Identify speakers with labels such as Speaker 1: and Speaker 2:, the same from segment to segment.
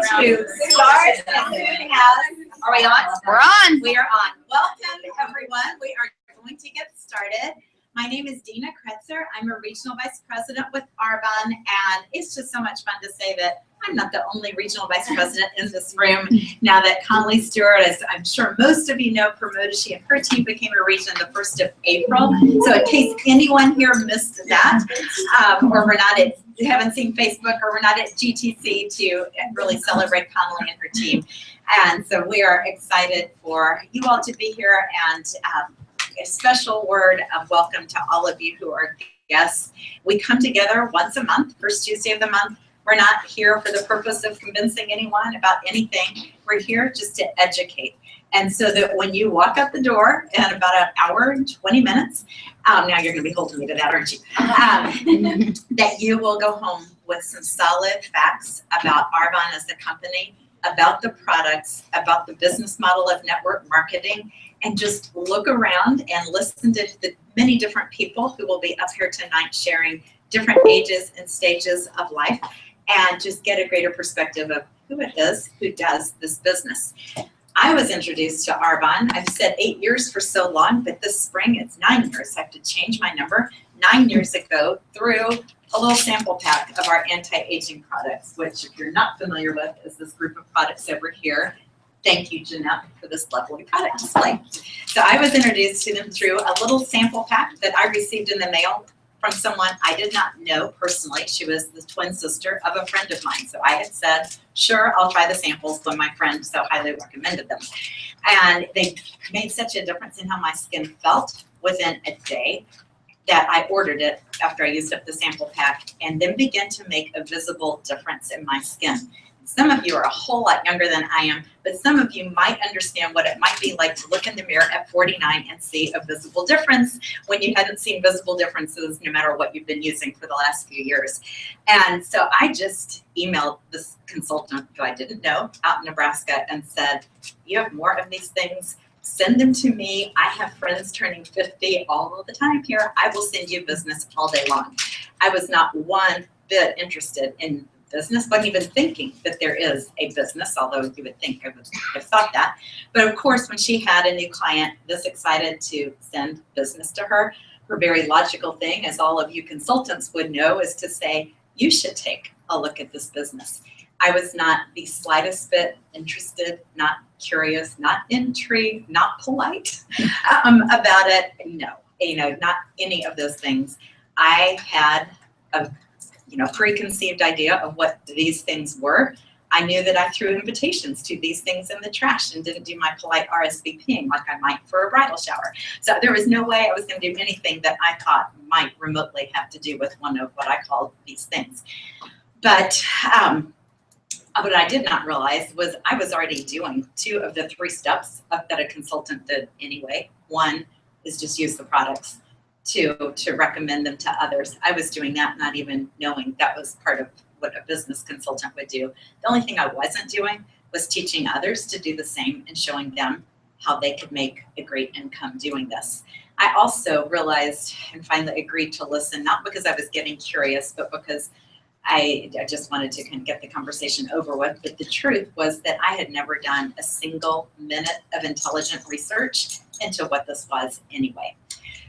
Speaker 1: to start as soon as, are we on?
Speaker 2: We're on.
Speaker 1: We are on. Welcome, everyone. We are going to get started. My name is Dina Kretzer. I'm a Regional Vice President with Arbonne, and it's just so much fun to say that I'm not the only Regional Vice President in this room. Now that Conley Stewart, as I'm sure most of you know, promoted, she and her team became a region the 1st of April. So in case anyone here missed that, or we're not at, haven't seen Facebook, or we're not at GTC to really celebrate Conley and her team. And so we are excited for you all to be here, and a special word of welcome to all of you who are guests. We come together once a month, first Tuesday of the month. We're not here for the purpose of convincing anyone about anything. We're here just to educate. And so that when you walk out the door in about an hour and 20 minutes, now you're going to be holding me to that, aren't you? That you will go home with some solid facts about Arbonne as a company, about the products, about the business model of network marketing, and just look around and listen to the many different people who will be up here tonight sharing different ages and stages of life, and just get a greater perspective of who it is who does this business. I was introduced to Arbonne. I've said 8 years for so long, but this spring it's 9 years. I have to change my number. 9 years ago, through a little sample pack of our anti-aging products, which if you're not familiar with is this group of products over here. Thank you, Jeanette, for this lovely product display. So I was introduced to them through a little sample pack that I received in the mail from someone I did not know personally. She was the twin sister of a friend of mine. So I had said, sure, I'll try the samples when my friend so highly recommended them. And they made such a difference in how my skin felt within a day that I ordered it after I used up the sample pack, and then began to make a visible difference in my skin. Some of you are a whole lot younger than I am, but some of you might understand what it might be like to look in the mirror at 49 and see a visible difference when you hadn't seen visible differences no matter what you've been using for the last few years. And so I just emailed this consultant who I didn't know out in Nebraska and said, you have more of these things? Send them to me. I have friends turning 50 all the time here. I will send you business all day long. I was not one bit interested in business, wasn't even thinking that there is a business, although you would think I would have thought that. But of course, when she had a new client this excited to send business to her, her very logical thing, as all of you consultants would know, is to say, you should take a look at this business. I was not the slightest bit interested, not curious, not intrigued, not polite about it. No, not any of those things. I had a preconceived idea of what these things were. I knew that I threw invitations to these things in the trash and didn't do my polite RSVPing like I might for a bridal shower. So there was no way I was going to do anything that I thought might remotely have to do with one of what I called these things. But what I did not realize was I was already doing 2 of the 3 steps that a consultant did anyway. 1 is just use the products. 2, to recommend them to others. I was doing that not even knowing that was part of what a business consultant would do. The only thing I wasn't doing was teaching others to do the same and showing them how they could make a great income doing this. I also realized and finally agreed to listen, not because I was getting curious, but because I just wanted to kind of get the conversation over with. But the truth was that I had never done a single minute of intelligent research into what this was anyway.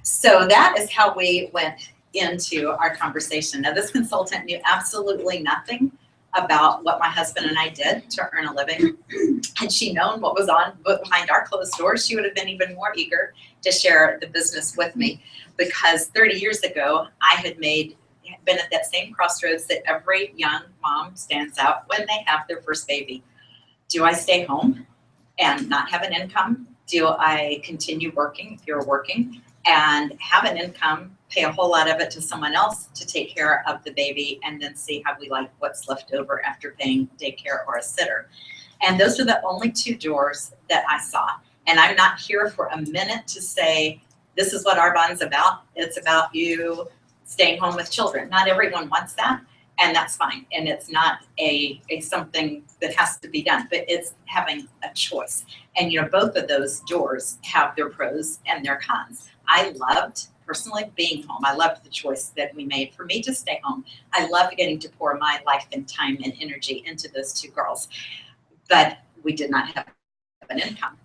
Speaker 1: So that is how we went into our conversation. Now, this consultant knew absolutely nothing about what my husband and I did to earn a living. Had she known what was on behind our closed doors, she would have been even more eager to share the business with me, because 30 years ago, I had been at that same crossroads that every young mom stands out when they have their first baby. Do I stay home and not have an income? Do I continue working, if you're working, and have an income, pay a whole lot of it to someone else to take care of the baby, and then see how we like what's left over after paying daycare or a sitter? And those are the only 2 doors that I saw. And I'm not here for a minute to say, this is what Arbonne's about. It's about you staying home with children. Not everyone wants that, and that's fine. And it's not a something that has to be done, but it's having a choice. And both of those doors have their pros and their cons. I loved personally being home. I loved the choice that we made for me to stay home. I loved getting to pour my life and time and energy into those two girls, but we did not have an income.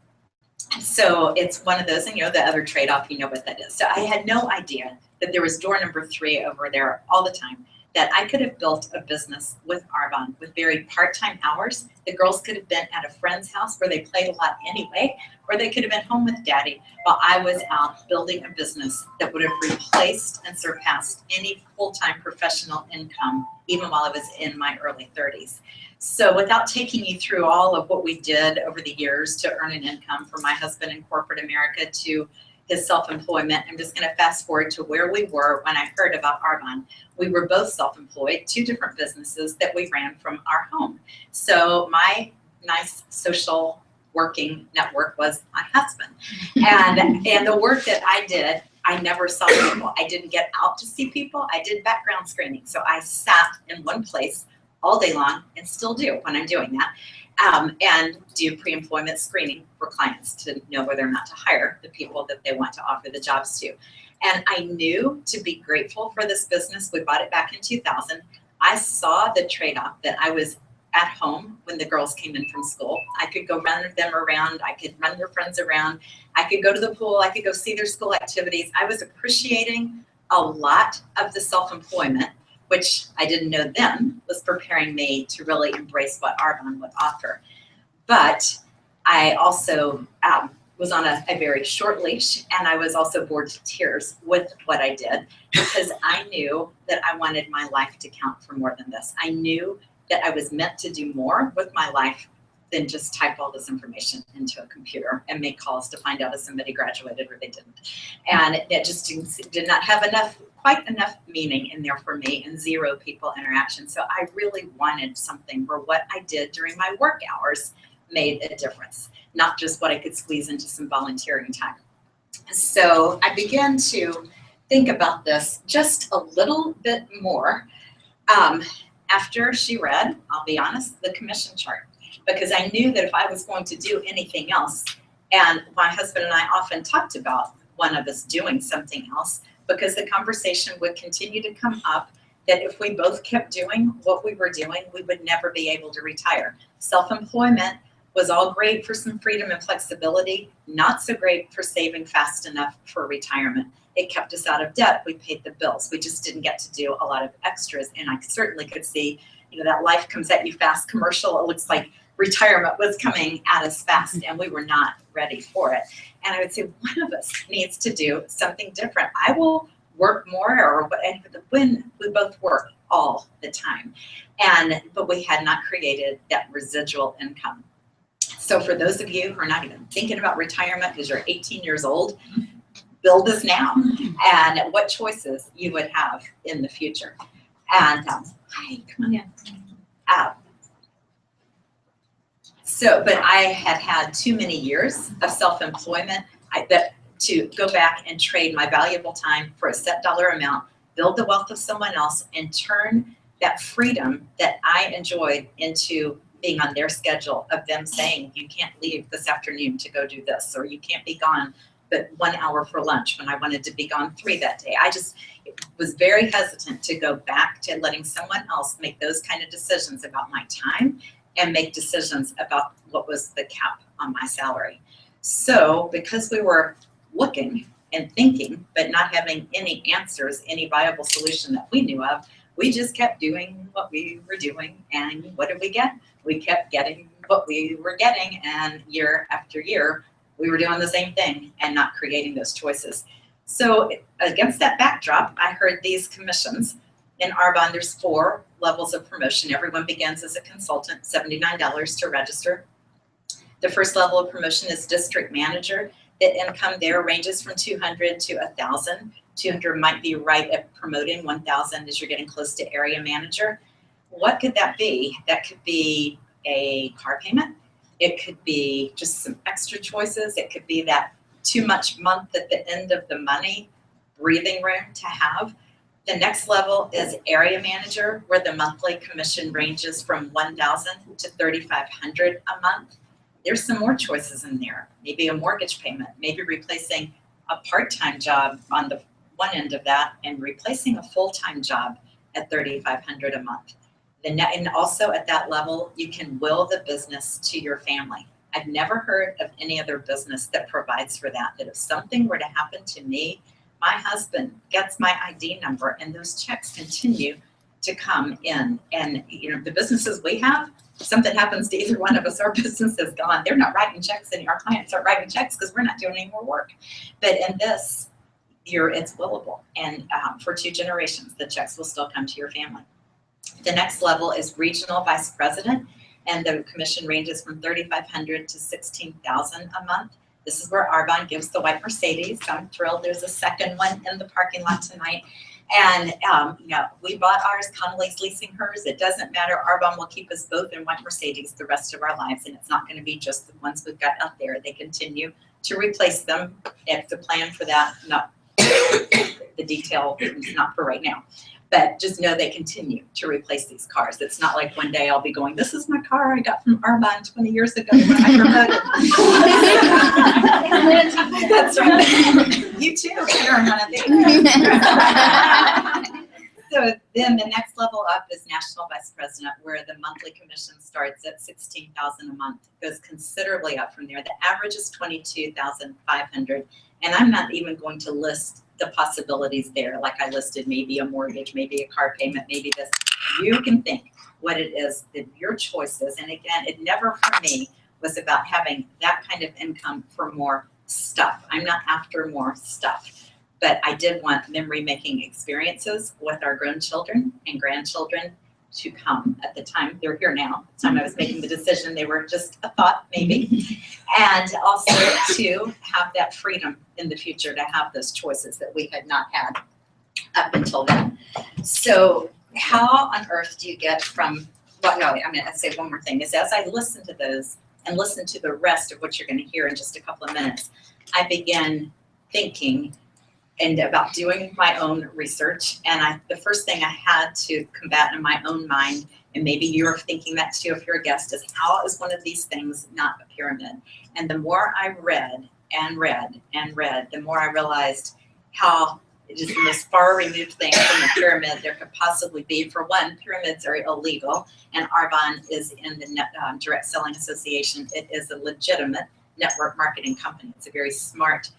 Speaker 1: So it's one of those, and the other trade-off, you know what that is. So I had no idea that there was door number 3 over there all the time, that I could have built a business with Arbonne with very part-time hours. The girls could have been at a friend's house where they played a lot anyway, or they could have been home with daddy while I was out building a business that would have replaced and surpassed any full-time professional income, even while I was in my early 30s. So without taking you through all of what we did over the years to earn an income for my husband in corporate America to his self-employment, I'm just going to fast forward to where we were when I heard about Arbonne. We were both self-employed, 2 different businesses that we ran from our home. So my nice social working network was my husband. And the work that I did, I never saw people. I didn't get out to see people. I did background screening. So I sat in one place all day long, and still do when I'm doing that, and do pre-employment screening for clients to know whether or not to hire the people that they want to offer the jobs to. And I knew to be grateful for this business. We bought it back in 2000. I saw the trade-off that I was at home when the girls came in from school. I could go run them around. I could run their friends around. I could go to the pool. I could go see their school activities. I was appreciating a lot of the self-employment, which I didn't know then was preparing me to really embrace what Arbonne would offer. But I also was on a very short leash, and I was also bored to tears with what I did, because I knew that I wanted my life to count for more than this. I knew that I was meant to do more with my life than just type all this information into a computer and make calls to find out if somebody graduated or they didn't. And it just did not have quite enough meaning in there for me, and 0 people interaction. So I really wanted something where what I did during my work hours made a difference, not just what I could squeeze into some volunteering time. So I began to think about this just a little bit more after she read, I'll be honest, the commission chart, because I knew that if I was going to do anything else, and my husband and I often talked about one of us doing something else, because the conversation would continue to come up that if we both kept doing what we were doing, we would never be able to retire. Self-employment was all great for some freedom and flexibility, not so great for saving fast enough for retirement. It kept us out of debt. We paid the bills. We just didn't get to do a lot of extras. And I certainly could see, that life comes at you fast commercial. It looks like retirement was coming at us fast, and we were not ready for it. And I would say one of us needs to do something different. I will work more, when we both work all the time. But we had not created that residual income. So for those of you who are not even thinking about retirement because you're 18 years old, build this now, and what choices you would have in the future. And hi, come on in. But I had too many years of self-employment to go back and trade my valuable time for a set dollar amount, build the wealth of someone else, and turn that freedom that I enjoyed into being on their schedule, of them saying, you can't leave this afternoon to go do this, or you can't be gone but 1 hour for lunch when I wanted to be gone 3 that day. I just was very hesitant to go back to letting someone else make those kind of decisions about my time and make decisions about what was the cap on my salary. So because we were looking and thinking, but not having any answers, any viable solution that we knew of, we just kept doing what we were doing. And what did we get? We kept getting what we were getting. And year after year, we were doing the same thing and not creating those choices. So against that backdrop, I heard these commissions. In Arbonne, there's 4 levels of promotion. Everyone begins as a consultant, $79 to register. The first level of promotion is district manager. The income there ranges from $200 to $1,000. $200 might be right at promoting. $1,000 is you're getting close to area manager. What could that be? That could be a car payment. It could be just some extra choices. It could be that too much month at the end of the money breathing room to have. The next level is area manager, where the monthly commission ranges from $1,000 to $3,500 a month. There's some more choices in there. Maybe a mortgage payment, maybe replacing a part-time job on the one end of that and replacing a full-time job at $3,500 a month. And also at that level, you can will the business to your family. I've never heard of any other business that provides for that, that if something were to happen to me, my husband gets my ID number and those checks continue to come in. And the businesses we have, if something happens to either one of us, our business is gone. They're not writing checks and our clients aren't writing checks because we're not doing any more work. But in this, it's willable. And for 2 generations, the checks will still come to your family. The next level is regional vice president, and the commission ranges from $3,500 to $16,000 a month. This is where Arbonne gives the white Mercedes. I'm thrilled there's a second one in the parking lot tonight. And we bought ours, Connolly's leasing hers. It doesn't matter. Arbonne will keep us both in white Mercedes the rest of our lives, and it's not going to be just the ones we've got out there. They continue to replace them. If the plan for that, not the detail is not for right now. But just know they continue to replace these cars. It's not like one day I'll be going, this is my car I got from Arbonne 20 years ago when I promoted. That's right. You too can earn one of these. So then the next level up is national vice president, where the monthly commission starts at $16,000 a month. It goes considerably up from there. The average is $22,500, and I'm not even going to list the possibilities there, like I listed, maybe a mortgage, maybe a car payment, maybe this. You can think what it is, that your choices. And again, it never for me was about having that kind of income for more stuff. I'm not after more stuff, but I did want memory-making experiences with our grown children and grandchildren to come. At the time, they're here now. At the time I was making the decision, they were just a thought, maybe. And also to have that freedom in the future to have those choices that we had not had up until then. So how on earth do you get from, well, no, I'm gonna say one more thing, is as I listen to those and listen to the rest of what you're gonna hear in just a couple of minutes, I began thinking and about doing my own research. And the first thing I had to combat in my own mind, and maybe you're thinking that too if you're a guest, is how is one of these things not a pyramid? And the more I read and read and read, the more I realized how it is the most far removed thing from a pyramid there could possibly be. For one, pyramids are illegal, and Arbonne is in the Direct Selling Association. It is a legitimate network marketing company. It's a very smart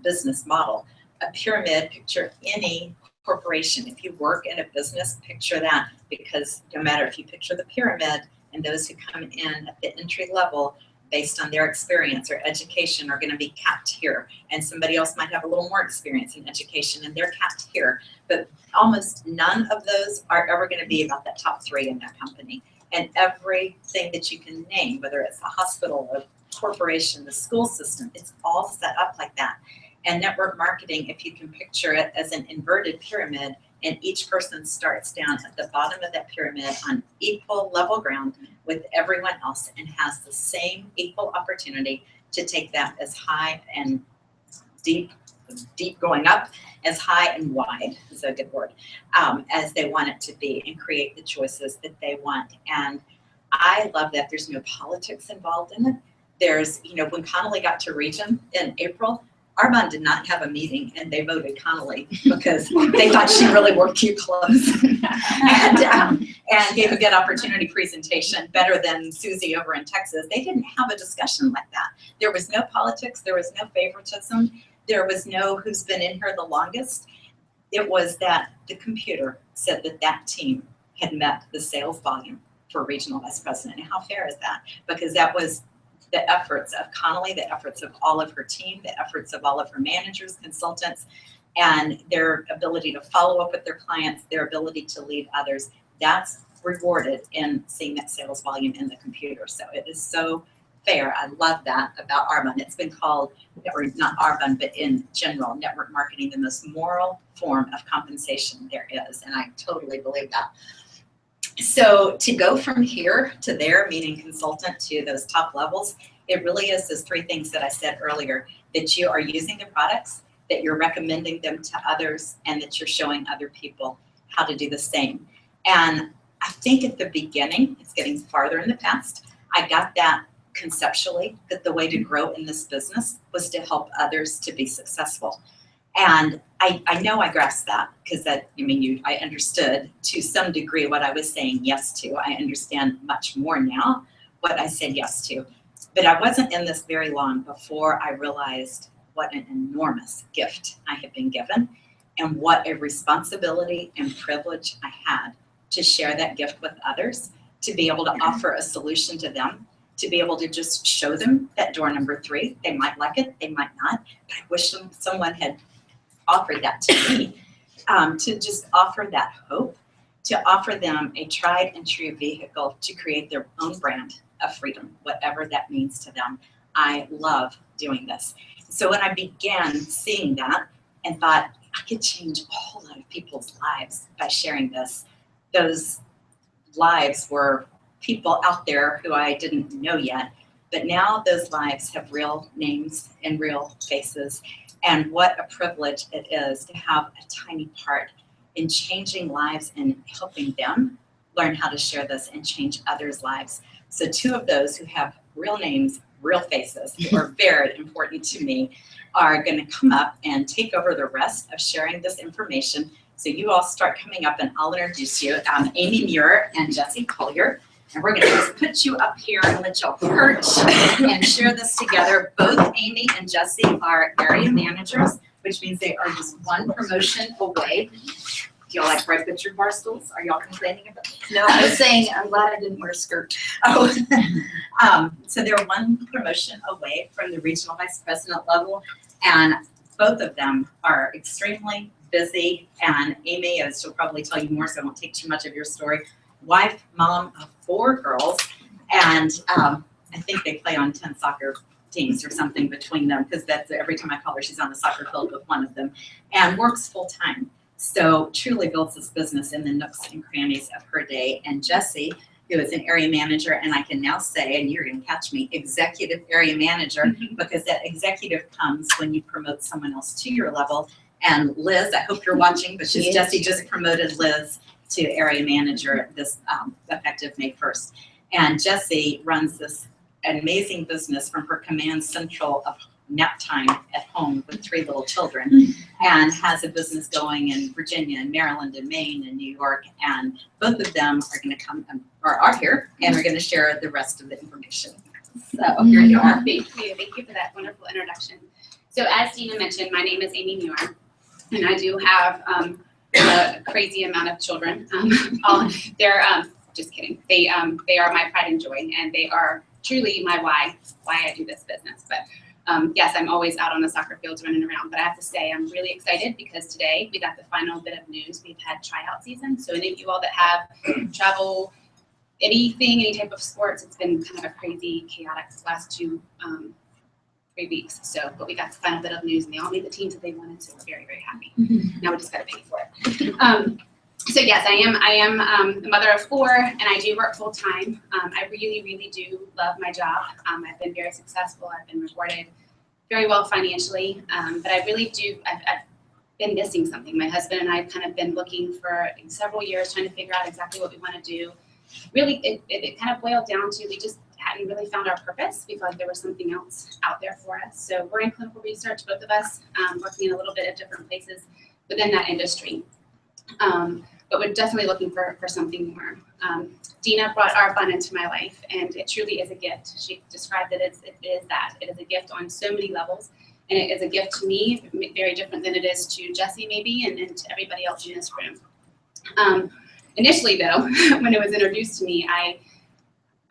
Speaker 1: business model. A pyramid, picture any corporation. If you work in a business, picture that, because no matter if you picture the pyramid and those who come in at the entry level based on their experience or education are going to be capped here, and somebody else might have a little more experience in education and they're capped here, but almost none of those are ever going to be about that top 3 in that company. And everything that you can name, whether it's a hospital, a corporation, the school system, it's all set up like that. And network marketing, if you can picture it as an inverted pyramid, and each person starts down at the bottom of that pyramid on equal level ground with everyone else and has the same equal opportunity to take that as high and deep going up, as high and wide is a good word, as they want it to be, and create the choices that they want. And I love that there's no politics involved in it. There's, when Connolly got to region in April, Arbonne did not have a meeting, and they voted Connolly because they thought she really worked too close and gave a good opportunity presentation, better than Susie over in Texas. They didn't have a discussion like that. There was no politics. There was no favoritism. There was no who's been in here the longest. It was that the computer said that that team had met the sales volume for regional vice president. And how fair is that? Because that was the efforts of Connolly, the efforts of all of her team, the efforts of all of her managers, consultants, and their ability to follow up with their clients, their ability to lead others. That's rewarded in seeing that sales volume in the computer. So it is so fair. I love that about Arbonne. It's been called, or not Arbonne, but in general, network marketing, the most moral form of compensation there is. And I totally believe that. So to go from here to there, meaning consultant, to those top levels, it really is those 3 things that I said earlier, that you are using the products, that you're recommending them to others, and that you're showing other people how to do the same. And I think at the beginning, it's getting farther in the past, I got that conceptually, that the way to grow in this business was to help others to be successful. And I know I grasped that because I understood to some degree what I was saying yes to. I understand much more now what I said yes to. But I wasn't in this very long before I realized what an enormous gift I had been given and what a responsibility and privilege I had to share that gift with others, to be able to offer a solution to them, to be able to just show them that door number 3. They might like it, they might not, but I wish someone had offered that to me, to just offer that hope, to offer them a tried and true vehicle to create their own brand of freedom, whatever that means to them. I love doing this. So when I began seeing that and thought I could change a whole lot of people's lives by sharing this, those lives were people out there who I didn't know yet, but now those lives have real names and real faces. And what a privilege it is to have a tiny part in changing lives and helping them learn how to share this and change others' lives. So 2 of those who have real names, real faces, who are very important to me, are going to come up and take over the rest of sharing this information. So you all start coming up and I'll introduce you. Amy Muir and Jesse Collier. And we're going to just put you up here and let y'all perch and share this together. Both Amy and Jesse are area managers, which means they are just one promotion away. Do y'all like bright pictured bar stools? Are y'all complaining about it?
Speaker 2: No, I was saying I'm glad I didn't wear a skirt.
Speaker 1: Oh, so they're one promotion away from the regional vice president level, and both of them are extremely busy. And Amy, as she'll probably tell you more, so I won't take too much of your story, wife, mom of 4 girls, and I think they play on 10 soccer teams or something between them, because that's every time I call her, she's on the soccer field with one of them, and works full time. So truly builds this business in the nooks and crannies of her day. And Jesse, who is an area manager, and I can now say, and you're going to catch me, executive area manager, because that executive comes when you promote someone else to your level. And Liz, I hope you're watching, because Jesse just promoted Liz to area manager this effective May 1st. And Jesse runs this amazing business from her command central of nap time at home with 3 little children, and has a business going in Virginia and Maryland and Maine and New York. And both of them are going to come or are here and are going to share the rest of the information. So here you are.
Speaker 3: Thank you for that wonderful introduction. So as Dina mentioned, my name is Amy Muir, and I do have a crazy amount of children. They're just kidding. They are my pride and joy, and they are truly my why I do this business. But yes, I'm always out on the soccer fields running around. But I have to say, I'm really excited because today we got the final bit of news. We've had tryout season. So any of you all that have travel, any type of sports, it's been kind of a crazy, chaotic last 3 weeks. So, but we got the final bit of news, and they all made the teams that they wanted, so we're very, very happy. Now we just got to pay for it. So yes, I am the mother of 4, and I do work full time. I really, really do love my job. I've been very successful. I've been rewarded very well financially, but I really do. I've been missing something. My husband and I have kind of been looking for several years, trying to figure out exactly what we want to do. Really, it kind of boiled down to we just hadn't really found our purpose. We felt like there was something else out there for us. So we're in clinical research, both of us, working in a little bit of different places within that industry. But we're definitely looking for something more. Dina brought Arbonne into my life, and it truly is a gift. She described it as it is that. It is a gift on so many levels, and it is a gift to me, very different than it is to Jesse maybe, and to everybody else in this room. Initially though, when it was introduced to me,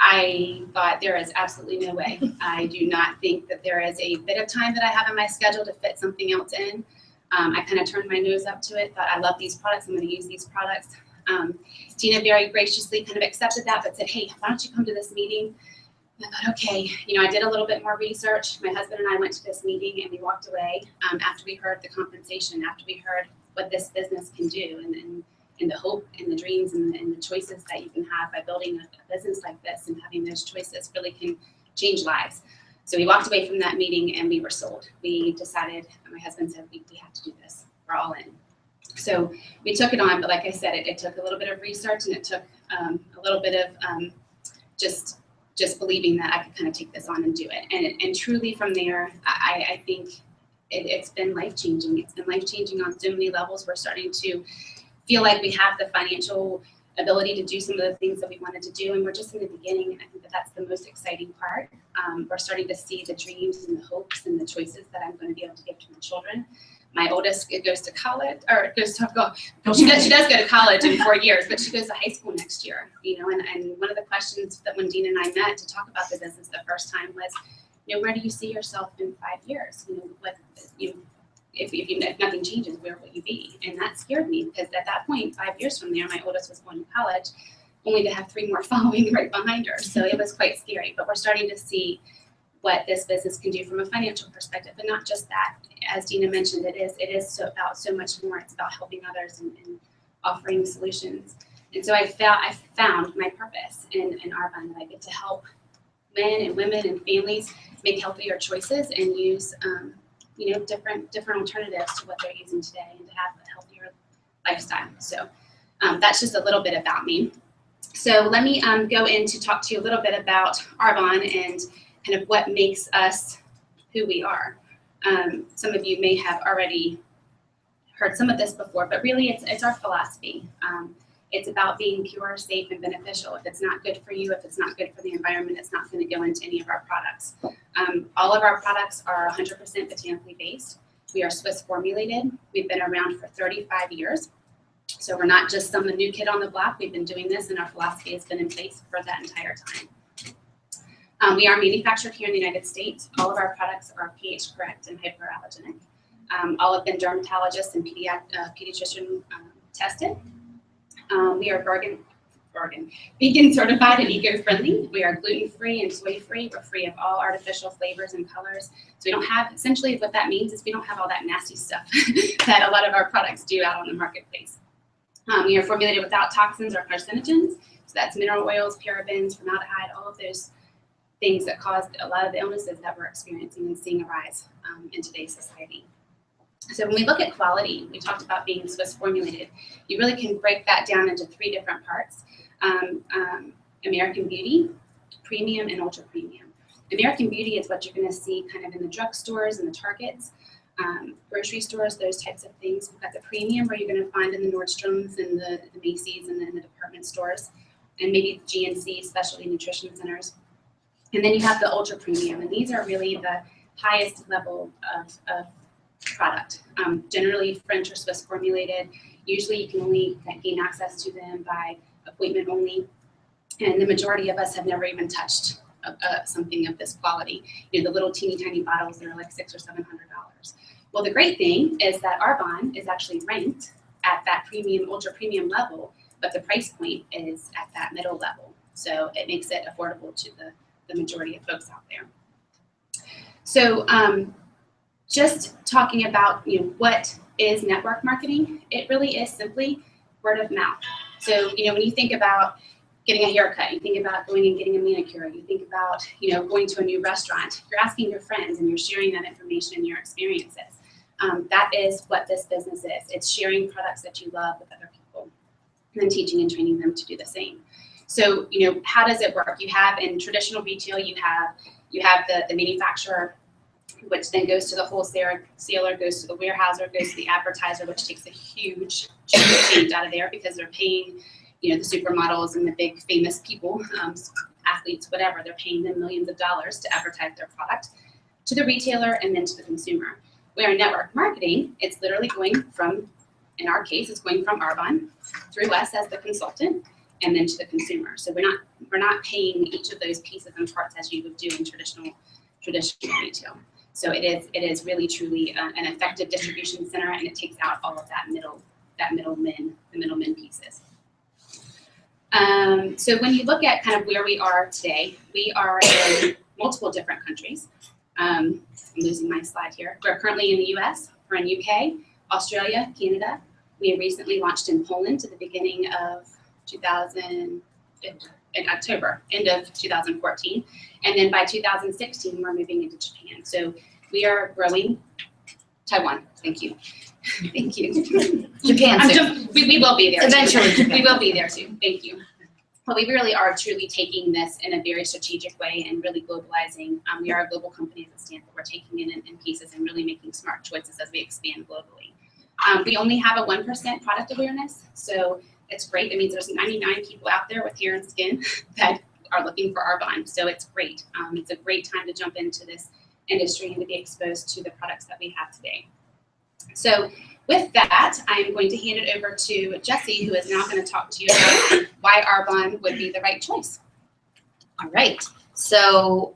Speaker 3: I thought there is absolutely no way. I do not think that there is a bit of time that I have in my schedule to fit something else in. I kind of turned my nose up to it, thought I love these products, I'm going to use these products. Dina very graciously kind of accepted that, but said, hey, why don't you come to this meeting? And I thought, okay, I did a little bit more research. My husband and I went to this meeting, and we walked away after we heard the compensation, after we heard what this business can do, and the hope and the dreams and the choices that you can have by building a business like this, and having those choices really can change lives. So we walked away from that meeting and we were sold. We decided, my husband said, we have to do this. We're all in. So we took it on, but like I said, it took a little bit of research, and it took a little bit of just believing that I could kind of take this on and do it. And truly from there, I think it's been life-changing. It's been life-changing on so many levels. We're starting to feel like we have the financial ability to do some of the things that we wanted to do, and we're just in the beginning, and I think that that's the most exciting part. We're starting to see the dreams and the hopes and the choices that I'm going to be able to give to my children. My oldest goes to college, or goes to go. She does go to college in 4 years, but she goes to high school next year. You know, and one of the questions that when Dean and I met to talk about the business the first time was, you know, where do you see yourself in 5 years? You know, what if nothing changes, where will you be? And that scared me, because at that point, 5 years from there, my oldest was going to college, only to have 3 more following right behind her. So it was quite scary. But we're starting to see what this business can do from a financial perspective, but not just that. As Dina mentioned, it is about so much more. It's about helping others and offering solutions. And so I found my purpose in Arbonne, that I get to help men and women and families make healthier choices and use you know, different alternatives to what they're using today, and to have a healthier lifestyle. So that's just a little bit about me. So let me go in to talk to you a little bit about Arbonne and kind of what makes us who we are. Some of you may have already heard some of this before, but really it's our philosophy. It's about being pure, safe, and beneficial. If it's not good for you, if it's not good for the environment, it's not going to go into any of our products. All of our products are 100% botanically based. We are Swiss formulated. We've been around for 35 years. So we're not just some new kid on the block. We've been doing this, and our philosophy has been in place for that entire time. We are manufactured here in the United States. All of our products are pH correct and hypoallergenic. All have been dermatologist and pediatrician tested. We are vegan certified and eco-friendly. We are gluten-free and soy-free. We're free of all artificial flavors and colors. So we don't have, essentially what that means is we don't have all that nasty stuff that a lot of our products do out on the marketplace. We are formulated without toxins or carcinogens. So that's mineral oils, parabens, formaldehyde, all of those things that cause a lot of the illnesses that we're experiencing and seeing arise in today's society. So when we look at quality, we talked about being Swiss formulated. You really can break that down into 3 different parts. American Beauty, Premium, and Ultra Premium. American Beauty is what you're going to see kind of in the drugstores and the Targets, grocery stores, those types of things. We've got the Premium, where you're going to find in the Nordstroms and the Macy's and then the department stores, and maybe GNC, specialty nutrition centers. And then you have the Ultra Premium, and these are really the highest level of product. Generally French or Swiss formulated. Usually you can only gain access to them by appointment only. And the majority of us have never even touched something of this quality. You know, the little teeny tiny bottles that are like $600 or $700. Well, the great thing is that Arbonne is actually ranked at that premium, ultra premium level, but the price point is at that middle level. So it makes it affordable to the majority of folks out there. So just talking about, you know, what is network marketing, it really is simply word of mouth. So, you know, when you think about getting a haircut, you think about going and getting a manicure, you think about, you know, going to a new restaurant, you're asking your friends and you're sharing that information and your experiences. That is what this business is. It's sharing products that you love with other people and then teaching and training them to do the same. So, you know, how does it work? You have in traditional retail, you have the manufacturer, which then goes to the wholesaler, goes to the warehouser, goes to the advertiser, which takes a huge change out of there because they're paying, you know, the supermodels and the big famous people, athletes, whatever, they're paying them millions of dollars to advertise their product, to the retailer and then to the consumer. Where network marketing, it's literally going from, in our case, it's going from Arbonne through us as the consultant and then to the consumer. So we're not paying each of those pieces and parts as you would do in traditional retail. So it is really truly an effective distribution center, and it takes out all of the middlemen pieces. So when you look at kind of where we are today, we are in multiple different countries. I'm losing my slide here. We're currently in the US, we're in UK, Australia, Canada. We have recently launched in Poland to the beginning of in October, end of 2014. And then by 2016, we're moving into Japan. So we are growing. Taiwan, thank you. Thank you.
Speaker 2: Japan too.
Speaker 3: We will be there.
Speaker 2: Eventually.
Speaker 3: We will be there too, thank you. But we really are truly taking this in a very strategic way and really globalizing. We are a global company as it stands, but we're taking it in pieces and really making smart choices as we expand globally. We only have a 1% product awareness, so it's great. It means there's 99 people out there with hair and skin that are looking for Arbonne, so it's great. It's a great time to jump into this industry and to be exposed to the products that we have today. So with that, I'm going to hand it over to Jessie, who is now going to talk to you about why Arbonne would be the right choice.
Speaker 4: All right. So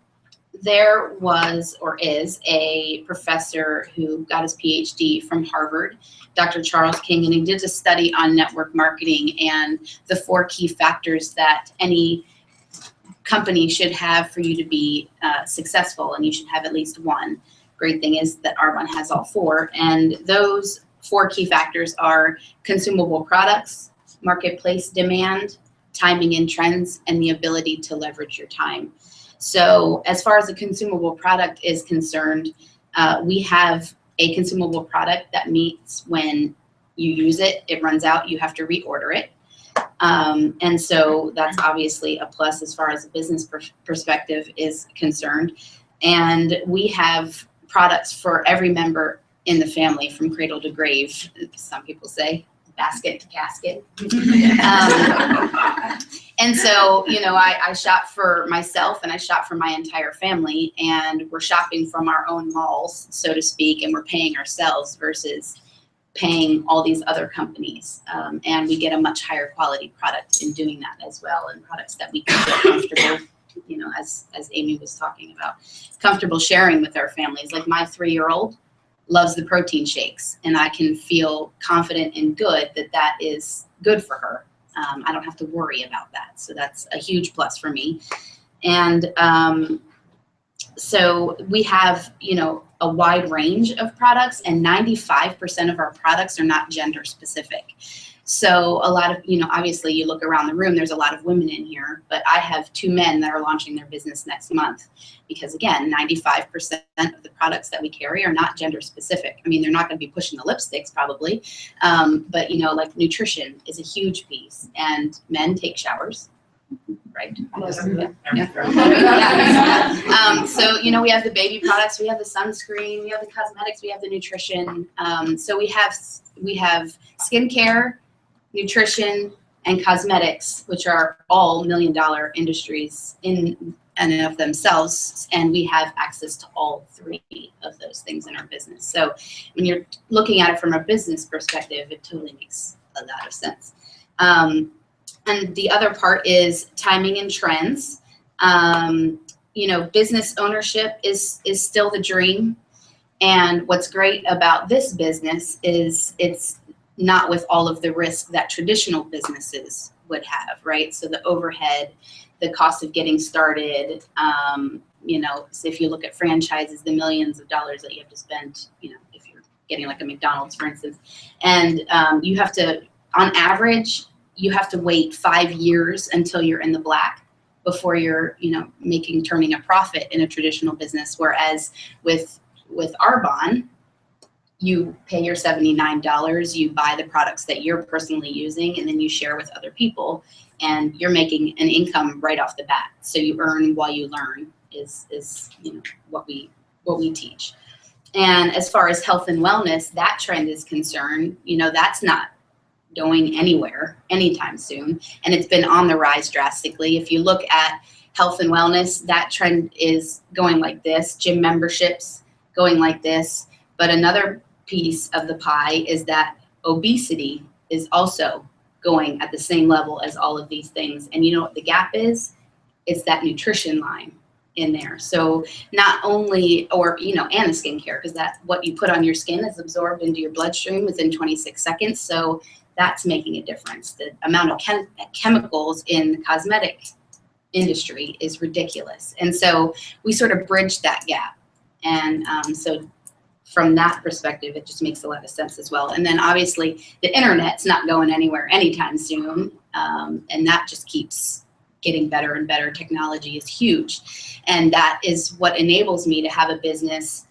Speaker 4: there was or is a professor who got his PhD from Harvard, Dr. Charles King, and he did a study on network marketing and the 4 key factors that any company should have for you to be successful, and you should have at least one. Great thing is that Arbonne has all 4, and those 4 key factors are consumable products, marketplace demand, timing and trends, and the ability to leverage your time. So as far as a consumable product is concerned, we have a consumable product that meets when you use it, it runs out, you have to reorder it. And so that's obviously a plus as far as a business perspective is concerned. And we have products for every member in the family from cradle to grave, some people say, basket to casket. And so, you know, I shop for myself and I shop for my entire family, and we're shopping from our own malls, so to speak, and we're paying ourselves versus paying all these other companies. And we get a much higher quality product in doing that as well, and products that we can feel comfortable, you know, as Amy was talking about, comfortable sharing with our families. Like my 3-year-old loves the protein shakes, and I can feel confident and good that that is good for her. I don't have to worry about that. So that's a huge plus for me. And so we have, you know, a wide range of products, and 95% of our products are not gender specific. So a lot of, you know, obviously you look around the room, there's a lot of women in here, but I have 2 men that are launching their business next month because, again, 95% of the products that we carry are not gender specific. I mean, they're not going to be pushing the lipsticks probably, but, you know, like nutrition is a huge piece, and men take showers. Right. Yeah. So, you know, we have the baby products, we have the sunscreen, we have the cosmetics, we have the nutrition. So we have skincare, nutrition, and cosmetics, which are all $million-dollar industries in and of themselves, and we have access to all 3 of those things in our business. So when you're looking at it from a business perspective, it totally makes a lot of sense. And the other part is timing and trends. You know, business ownership is still the dream. And what's great about this business is it's not with all of the risk that traditional businesses would have, right? So the overhead, the cost of getting started, you know, so if you look at franchises, the millions of dollars that you have to spend, you know, if you're getting like a McDonald's, for instance, and you have to, on average, you have to wait 5 years until you're in the black before you're, you know, turning a profit in a traditional business. Whereas with Arbonne, you pay your $79, you buy the products that you're personally using, and then you share with other people, and you're making an income right off the bat. So you earn while you learn is you know, what we teach. And as far as health and wellness, that trend is concerned, you know, that's not going anywhere anytime soon, and it's been on the rise drastically. If you look at health and wellness, that trend is going like this, gym memberships going like this. But another piece of the pie is that obesity is also going at the same level as all of these things. And you know what the gap is? It's that nutrition line in there. So not only, or, you know, and the skincare, because that what you put on your skin is absorbed into your bloodstream within 26 seconds. So that's making a difference. The amount of chemicals in the cosmetic industry is ridiculous. And so we sort of bridge that gap. And so from that perspective, it just makes a lot of sense as well. And then obviously the internet's not going anywhere anytime soon. And that just keeps getting better and better. Technology is huge. And that is what enables me to have a business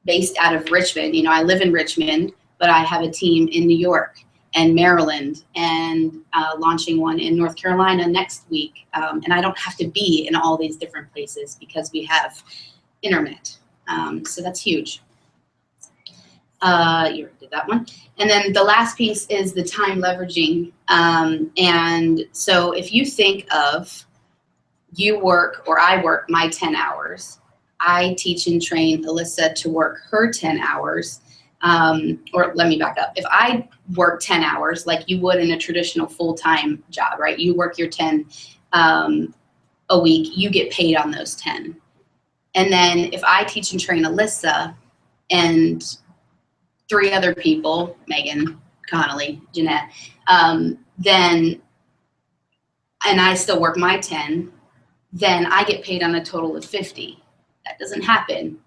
Speaker 4: based out of Richmond. You know, I live in Richmond, but I have a team in New York. and Maryland, and launching one in North Carolina next week. And I don't have to be in all these different places because we have internet. So that's huge. You already did that one. And then the last piece is the time leveraging. And so if you think of you work or I work my 10 hours, I teach and train Alyssa to work her 10 hours. Or let me back up. If I work 10 hours like you would in a traditional full-time job, right? You work your 10 a week, you get paid on those 10. And then if I teach and train Alyssa and 3 other people, Megan, Connolly, Jeanette, then, and I still work my 10, then I get paid on a total of 50. That doesn't happen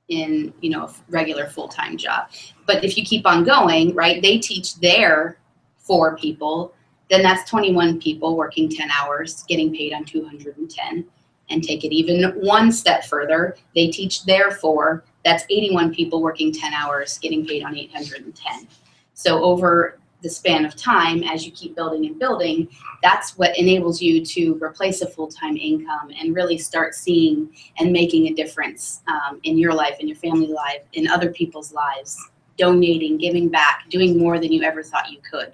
Speaker 4: in, you know, a regular full-time job. But if you keep on going, right, they teach their 4 people, then that's 21 people working 10 hours, getting paid on 210. And take it even one step further, they teach their 4, that's 81 people working 10 hours, getting paid on 810. So over the span of time, as you keep building and building, that's what enables you to replace a full-time income and really start seeing and making a difference in your life, in your family life, in other people's lives, donating, giving back, doing more than you ever thought you could.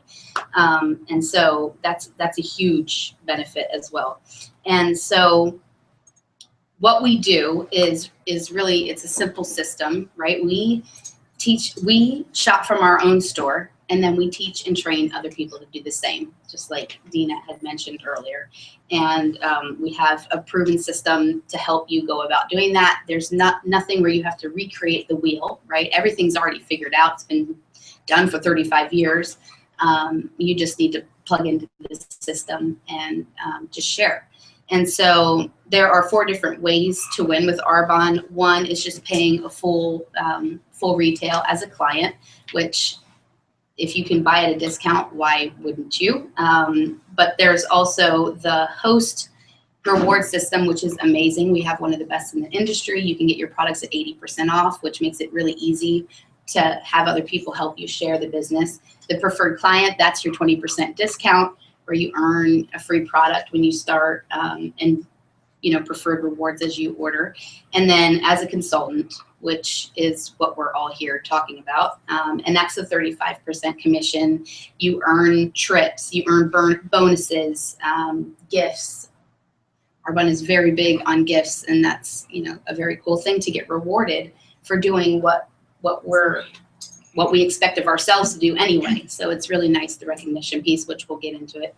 Speaker 4: And so that's a huge benefit as well. And so what we do is really, it's a simple system, right? We shop from our own store, and then we teach and train other people to do the same, just like Dina had mentioned earlier. And we have a proven system to help you go about doing that. There's nothing where you have to recreate the wheel, right? Everything's already figured out. It's been done for 35 years. You just need to plug into this system and just share. And so there are 4 different ways to win with Arbonne. One is just paying a full retail as a client, which if you can buy at a discount, why wouldn't you? But there's also the host reward system, which is amazing. We have one of the best in the industry. You can get your products at 80% off, which makes it really easy to have other people help you share the business. The preferred client, that's your 20% discount, where you earn a free product when you start, and you know, preferred rewards as you order. And then as a consultant, which is what we're all here talking about, and that's a 35% commission. You earn trips, you earn bonuses, gifts. Arbonne is very big on gifts, and that's, you know, a very cool thing to get rewarded for doing what we expect of ourselves to do anyway. So it's really nice, the recognition piece, which we'll get into it.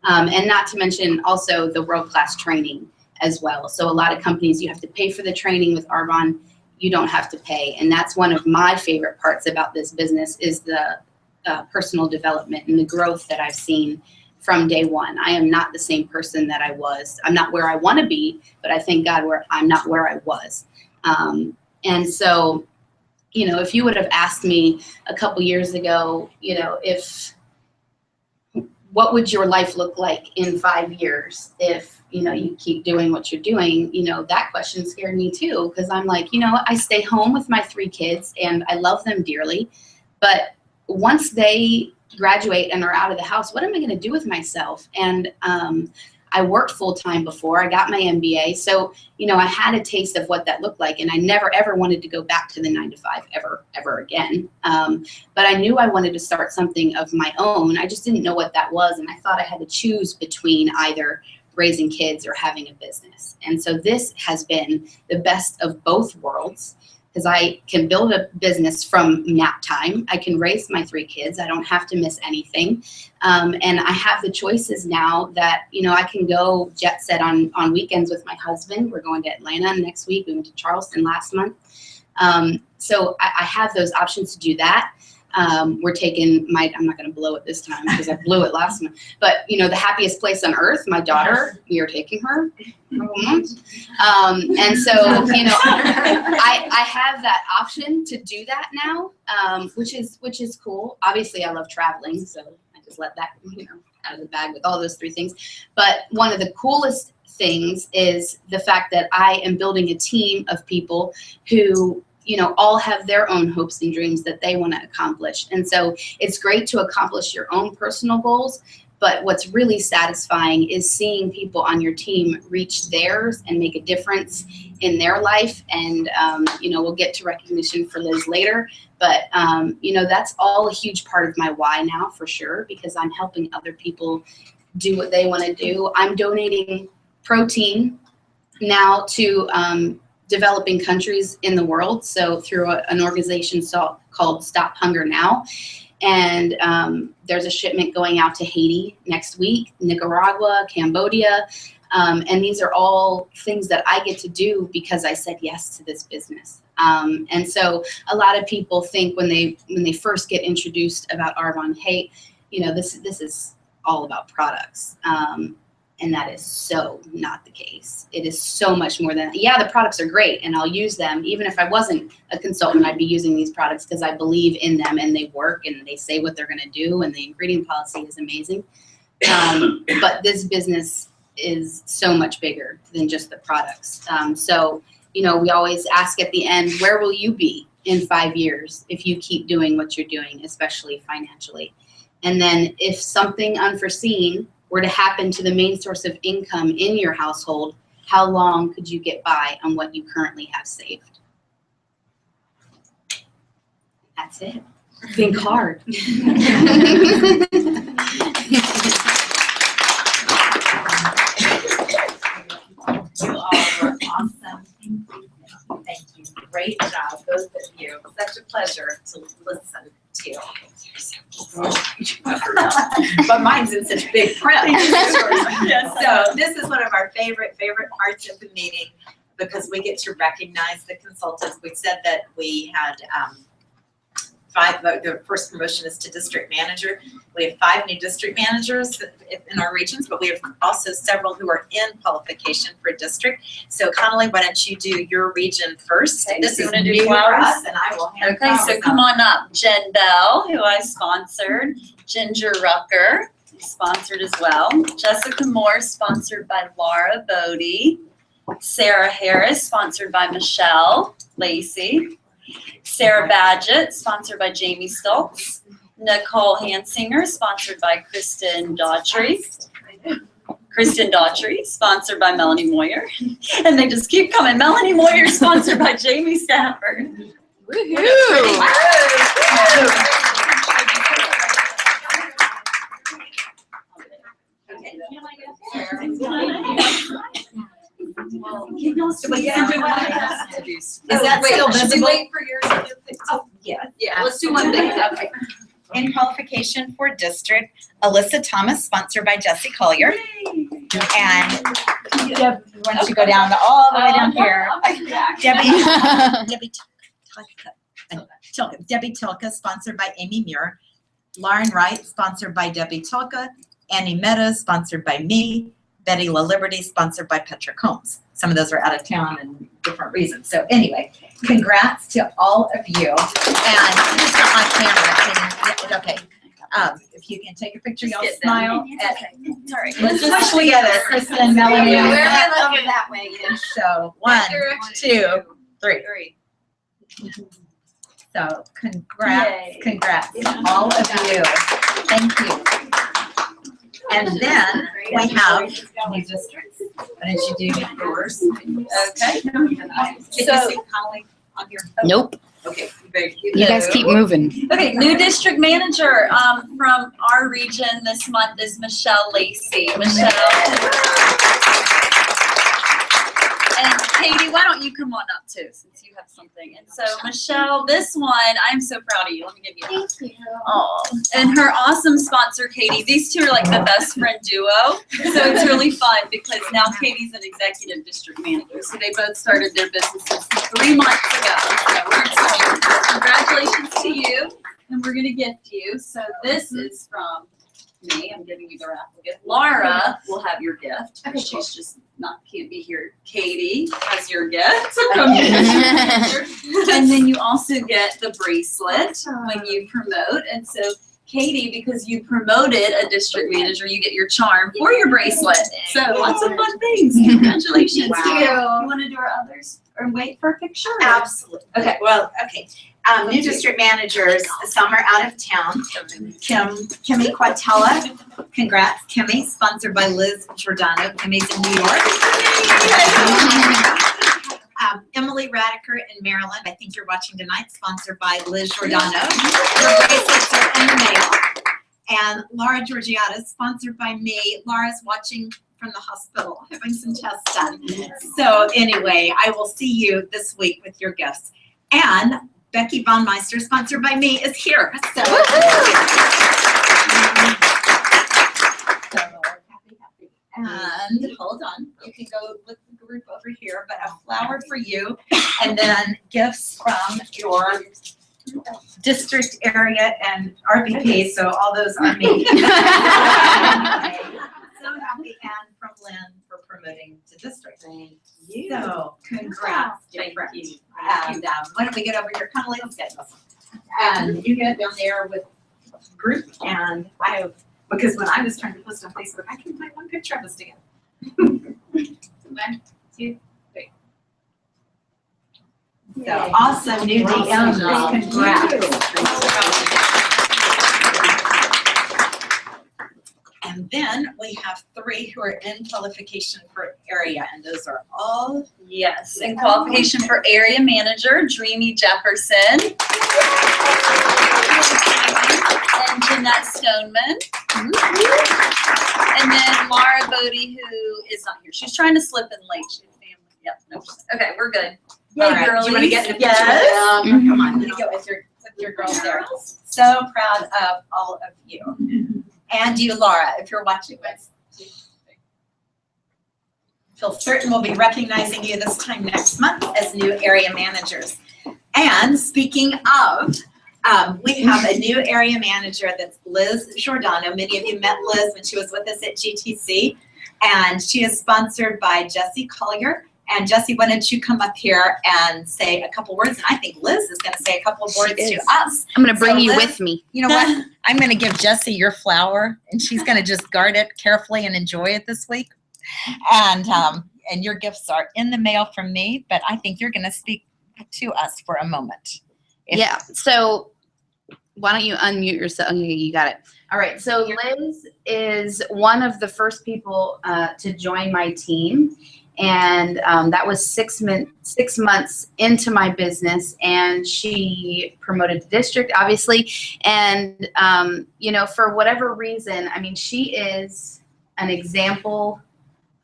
Speaker 4: And not to mention also the world-class training as well. So a lot of companies, you have to pay for the training. With Arbonne, you don't have to pay. And that's one of my favorite parts about this business, is the personal development and the growth that I've seen from day one. I am not the same person that I was. I'm not where I want to be, but I thank God I'm not where I was. And so, you know, if you would have asked me a couple years ago, you know, what would your life look like in 5 years if, you know, you keep doing what you're doing, you know, that question scared me too. Cause I'm like, you know, I stay home with my 3 kids and I love them dearly, but once they graduate and are out of the house, what am I going to do with myself? And, I worked full-time before I got my MBA. So, you know, I had a taste of what that looked like, and I never, ever wanted to go back to the 9-to-5 ever again. But I knew I wanted to start something of my own. I just didn't know what that was. And I thought I had to choose between either raising kids or having a business. And so this has been the best of both worlds, because I can build a business from nap time. I can raise my 3 kids. I don't have to miss anything. And I have the choices now that, you know, I can go jet set on weekends with my husband. We're going to Atlanta next week. We went to Charleston last month. So I have those options to do that. We're taking I'm not going to blow it this time because I blew it last month, but you know, the happiest place on earth, my daughter, we are taking her. And so, you know, I have that option to do that now, which is cool. Obviously I love traveling, so I just let that, you know, out of the bag with all those 3 things. But one of the coolest things is the fact that I am building a team of people who all have their own hopes and dreams that they want to accomplish. And so it's great to accomplish your own personal goals, but what's really satisfying is seeing people on your team reach theirs and make a difference in their life. And, we'll get to recognition for Liz later, but, that's all a huge part of my why now for sure, because I'm helping other people do what they want to do. I'm donating protein now to developing countries in the world. So through an organization called Stop Hunger Now. And there's a shipment going out to Haiti next week, Nicaragua, Cambodia. And these are all things that I get to do because I said yes to this business. And so a lot of people think when they first get introduced about Arbonne, hey, this is all about products. And that is so not the case. It is so much more than, the products are great and I'll use them. Even if I wasn't a consultant, I'd be using these products because I believe in them and they work and they say what they're going to do and the ingredient policy is amazing. But this business is so much bigger than just the products. So, we always ask at the end, where will you be in 5 years if you keep doing what you're doing, especially financially? And then if something unforeseen were to happen to the main source of income in your household, how long could you get by on what you currently have saved? That's it. Think hard.
Speaker 1: You all were awesome. Thank you. Great job, both of you. Such a pleasure to listen to. But mine's in such big print. So this is one of our favorite parts of the meeting because we get to recognize the consultants. We said that we had 5, the first promotion is to district manager. We have 5 new district managers in our regions, but we have also several who are in qualification for district. So Connolly, why don't you do your region first?
Speaker 2: Okay,
Speaker 1: This
Speaker 2: so you
Speaker 1: is
Speaker 2: wanna do
Speaker 1: new for
Speaker 2: flowers?
Speaker 1: us, and I will hand
Speaker 2: Okay, so
Speaker 1: flowers
Speaker 2: come
Speaker 1: out.
Speaker 2: on up. Jen Bell, who I sponsored. Ginger Rucker, sponsored as well. Jessica Moore, sponsored by Laura Bodie. Sarah Harris, sponsored by Michelle Lacey. Sarah Badgett, sponsored by Jamie Stoltz. Nicole Hansinger, sponsored by Kristen Daughtry. Sponsored by Melanie Moyer. And they just keep coming. Melanie Moyer, sponsored by Jamie Stafford.
Speaker 1: Is that still visible?
Speaker 2: Wait for yours.
Speaker 1: Oh, yeah.
Speaker 2: Yeah, let's do one big.
Speaker 1: Okay. In qualification for district, Alyssa Thomas, sponsored by Jesse Collier. And Deb, why don't you go down all the way down here? Debbie Tilka, sponsored by Amy Muir. Lauren Wright, sponsored by Debbie Tilka. Annie Meadows, sponsored by me. Betty La Liberty, sponsored by Petra Combs. Some of those are out of town and different reasons. So anyway, congrats to all of you. And who's got my camera? Okay. If you can take a picture, y'all smile.
Speaker 2: Sorry.
Speaker 1: Let's just push together. Kristen, Melanie.
Speaker 2: Yeah, we're looking that way.
Speaker 1: So 1, 2, 3. So congrats, all of you. Thank you. And then we have new districts. Why don't you do yours?
Speaker 2: Okay.
Speaker 1: Can you see Connolly on here?
Speaker 4: Nope.
Speaker 1: Okay.
Speaker 4: You guys keep moving.
Speaker 2: Okay, new district manager from our region this month is Michelle Lacey. And Katie, why don't you come on up too, since you have something. And so Michelle, this one, I'm so proud of you. Let me give you a hug.
Speaker 4: Thank you.
Speaker 2: Oh, and her awesome sponsor, Katie. These two are like the best friend duo. So it's really fun because now Katie's an executive district manager. So they both started their businesses 3 months ago. So we're excited. Congratulations to you. And we're going to gift you. So this is from me. I'm giving you the raffle gift. Laura will have your gift.
Speaker 4: Okay,
Speaker 2: She's just can't be here. Katie has your gift from your district manager. And then you also get the bracelet when you promote. And so Katie, because you promoted a district manager, you get your charm for your bracelet. So lots of fun things. Congratulations.
Speaker 1: Wow.
Speaker 2: You want to do our others? or wait for a picture?
Speaker 1: Absolutely.
Speaker 2: Okay.
Speaker 1: Well, okay. New district managers, some are out of town. Kimmy Quatella, congrats, Kimmy, sponsored by Liz Giordano. Kimmy's in New York. Emily Radiker in Maryland, I think you're watching tonight, sponsored by Liz Giordano. Her bracelets are in the mail. And Laura Georgiata, sponsored by me. Laura's watching from the hospital, having some tests done. So anyway, I will see you this week with your gifts. And Becky Von Meister, sponsored by me, is here. So and hold on, you can go with the group over here, but a flower for you, and then gifts from your district area and RVP, so all those are me. So happy, and from Lynn for promoting to district.
Speaker 2: Thank you.
Speaker 1: So congrats, dear
Speaker 2: Thank
Speaker 1: friend.
Speaker 2: you.
Speaker 1: And why don't we get over here, kind of let's get this. And you get down there with group, and I have, because when I was trying to post on Facebook, I couldn't find one picture of us together.
Speaker 3: 1, 2, 3.
Speaker 1: So awesome, new DM, congrats. And then we have 3 who are in qualification for area, and those are all.
Speaker 2: Yes, in qualification for area manager, Dreamy Jefferson. And Jeanette Stoneman. And then Mara Bodie, who is not here. She's trying to slip in late. She's family. Yep. No, okay, we're good.
Speaker 1: All right, do you want to get in a picture with them? Come on, you get with your girls there. So proud of all of you. And you, Laura, if you're watching this. Feel certain we'll be recognizing you this time next month as new area managers. And speaking of, we have a new area manager that's Liz Giordano. Many of you met Liz when she was with us at GTC. And she is sponsored by Jesse Collier. And Jesse, why don't you come up here and say a couple words? And I think Liz is going to say a couple of words to us.
Speaker 4: I'm going to bring
Speaker 1: So
Speaker 4: you
Speaker 1: Liz,
Speaker 4: with me.
Speaker 5: You know what? I'm going to give Jessie your flower, and she's going to just guard it carefully and enjoy it this week. And your gifts are in the mail from me, but I think you're going to speak to us for a moment.
Speaker 4: Yeah. So why don't you unmute yourself? Okay, you got it. All right. So Liz is one of the first people to join my team. And that was 6 months into my business, and she promoted to district, obviously. And, you know, for whatever reason, I mean, she is an example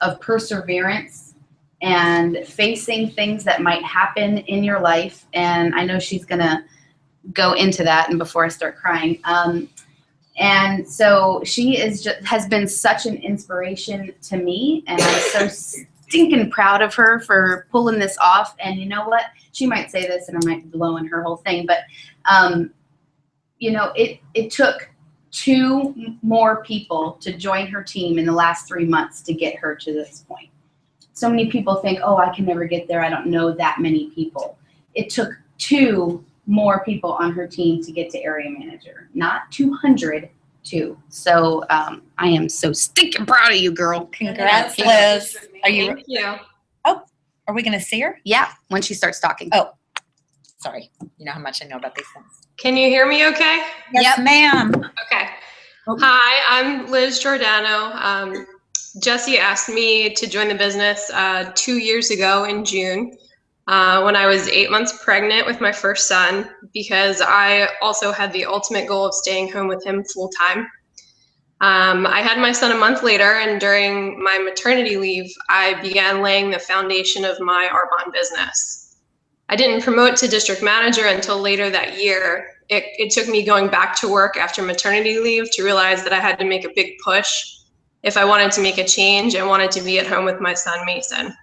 Speaker 4: of perseverance and facing things that might happen in your life. And I know she's going to go into that, and before I start crying. And so she is has been such an inspiration to me, and I'm so stinking proud of her for pulling this off. And you know what? She might say this, and I might blow in her whole thing, but you know, it took 2 more people to join her team in the last 3 months to get her to this point. So many people think, oh, I can never get there. I don't know that many people. It took 2 more people on her team to get to area manager, not 200. So I am so stinking proud of you, girl.
Speaker 5: Congrats, Liz. Are you?
Speaker 3: Thank you.
Speaker 5: Oh, are we going to see her?
Speaker 4: Yeah, when she starts talking.
Speaker 5: Oh, sorry. You know how much I know about these things.
Speaker 6: Can you hear me okay?
Speaker 5: Yes, ma'am.
Speaker 6: Okay. Hi, I'm Liz Giordano. Jesse asked me to join the business 2 years ago in June when I was 8 months pregnant with my first son, because I also had the ultimate goal of staying home with him full time. I had my son a month later, and during my maternity leave, I began laying the foundation of my Arbonne business. I didn't promote to district manager until later that year. It took me going back to work after maternity leave to realize that I had to make a big push if I wanted to make a change and wanted to be at home with my son, Mason.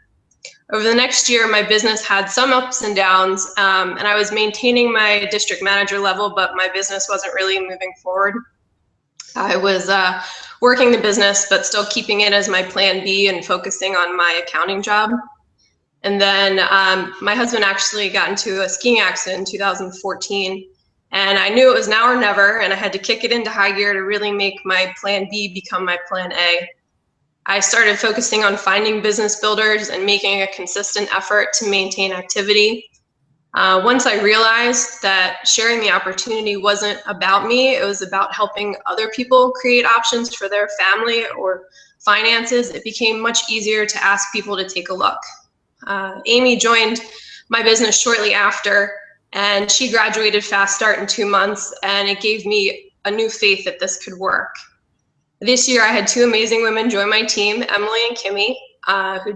Speaker 6: Over the next year, my business had some ups and downs, and I was maintaining my district manager level, but my business wasn't really moving forward. I was working the business, but still keeping it as my plan B and focusing on my accounting job. And then my husband actually got into a skiing accident in 2014, and I knew it was now or never, and I had to kick it into high gear to really make my plan B become my plan A. I started focusing on finding business builders and making a consistent effort to maintain activity. Once I realized that sharing the opportunity wasn't about me, it was about helping other people create options for their family or finances, it became much easier to ask people to take a look. Amy joined my business shortly after, and she graduated Fast Start in 2 months, and it gave me a new faith that this could work. This year, I had 2 amazing women join my team, Emily and Kimmy, who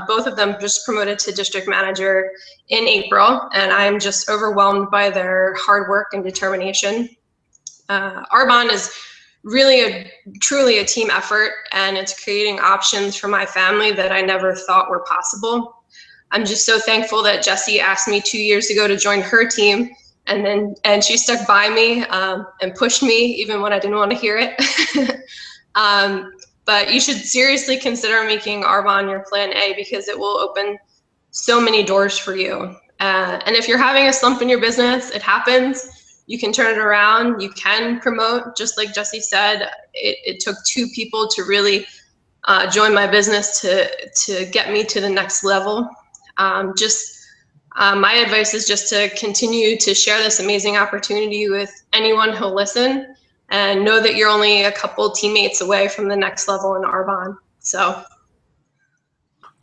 Speaker 6: both of them just promoted to district manager in April, and I'm just overwhelmed by their hard work and determination. Arbonne is really truly a team effort, and it's creating options for my family that I never thought were possible. I'm just so thankful that Jessie asked me 2 years ago to join her team, and she stuck by me and pushed me even when I didn't want to hear it. But you should seriously consider making Arbonne your plan A, because it will open so many doors for you. And if you're having a slump in your business, it happens. You can turn it around. You can promote, just like Jessie said. It took 2 people to really join my business to get me to the next level. My advice is just to continue to share this amazing opportunity with anyone who'll listen, and know that you're only a couple teammates away from the next level in Arbonne. So.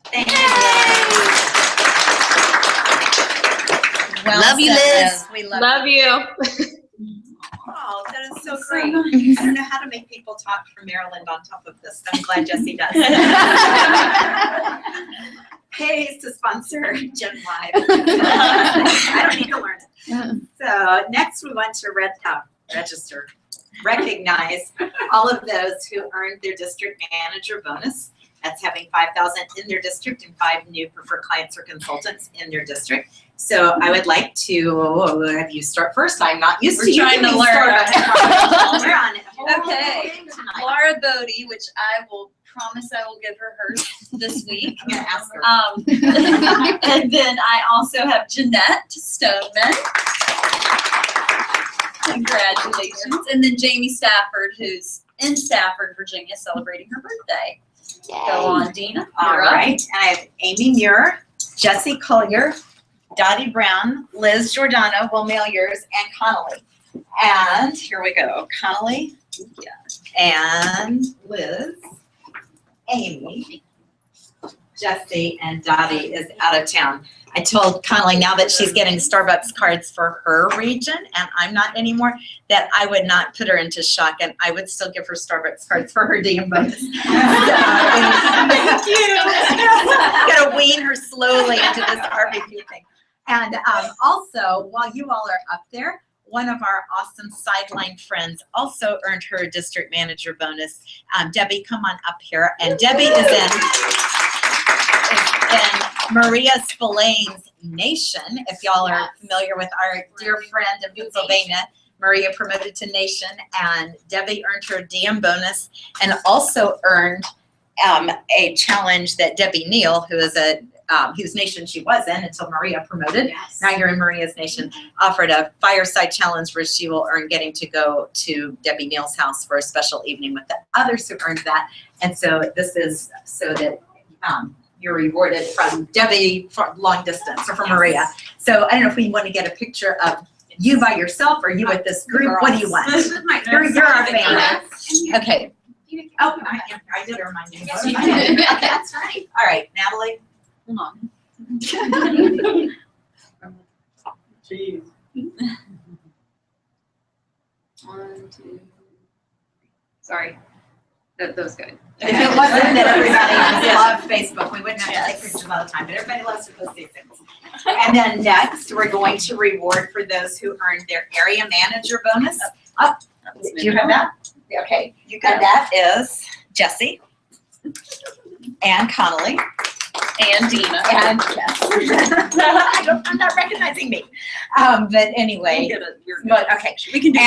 Speaker 1: Thank you.
Speaker 5: Well
Speaker 4: Love you,
Speaker 5: said,
Speaker 4: Liz.
Speaker 5: We love
Speaker 6: Love you.
Speaker 1: Oh, that is so great. I don't know how to make people talk from Maryland on top of this. I'm glad Jessie does. Pays to sponsor Gen Live. I don't need to learn it. So next we want to recognize all of those who earned their district manager bonus. That's having 5,000 in their district and 5 new preferred clients or consultants in their district. So I would like to have you start first. I'm not used to you
Speaker 2: trying to
Speaker 1: giving
Speaker 2: learn.
Speaker 1: We're on it.
Speaker 2: Okay. Laura Bodie, which I will promise I will give her hers this week.
Speaker 1: I'm gonna ask her.
Speaker 2: And then I also have Jeanette Stoneman. Congratulations. And then Jamie Stafford, who's in Stafford, Virginia, celebrating her birthday. Go on, Dina.
Speaker 1: All
Speaker 2: You're up.
Speaker 1: right, and I have Amy Muir, Jessie Collier, Dottie Brown, Liz Giordano will mail yours, and Connolly. And here we go, Connolly, and Liz, Amy, Jessie, and Dottie is out of town. I told Connolly now that she's getting Starbucks cards for her region and I'm not anymore, that I would not put her into shock and I would still give her Starbucks cards for her DM bonus. Thank you. Gotta wean her slowly into this RVA thing. And also, while you all are up there, one of our awesome sideline friends also earned her district manager bonus. Debbie, come on up here. And Debbie is in Maria Spillane's Nation. If y'all are familiar with our dear friend in Pennsylvania, Maria promoted to Nation, and Debbie earned her DM bonus and also earned a challenge that Debbie Neal, who is whose nation she was in until Maria promoted.
Speaker 3: Yes.
Speaker 1: Now you're in Maria's nation, offered a fireside challenge where she will earn getting to go to Debbie Neal's house for a special evening with the others who earned that. And so this is so that you're rewarded from Debbie for long distance or from Maria. So I don't know if we want to get a picture of you by yourself or you with this group. What do you want? You're our family. Okay. Oh, I did remind you.
Speaker 3: Yes, you
Speaker 1: Okay,
Speaker 3: did.
Speaker 1: that's right. All right, Natalie.
Speaker 2: Come on.
Speaker 7: Jeez.
Speaker 3: 1, 2. Sorry. That was good.
Speaker 1: If it wasn't that everybody loved Facebook, we wouldn't have to take pictures all the time, but everybody loves to post these things. And then next, we're going to reward for those who earned their area manager bonus. Oh, do you have that? Okay, you got that is Jessie and Connolly.
Speaker 2: And Dina.
Speaker 1: And yes. I'm not recognizing me. But anyway, but okay.
Speaker 2: We can do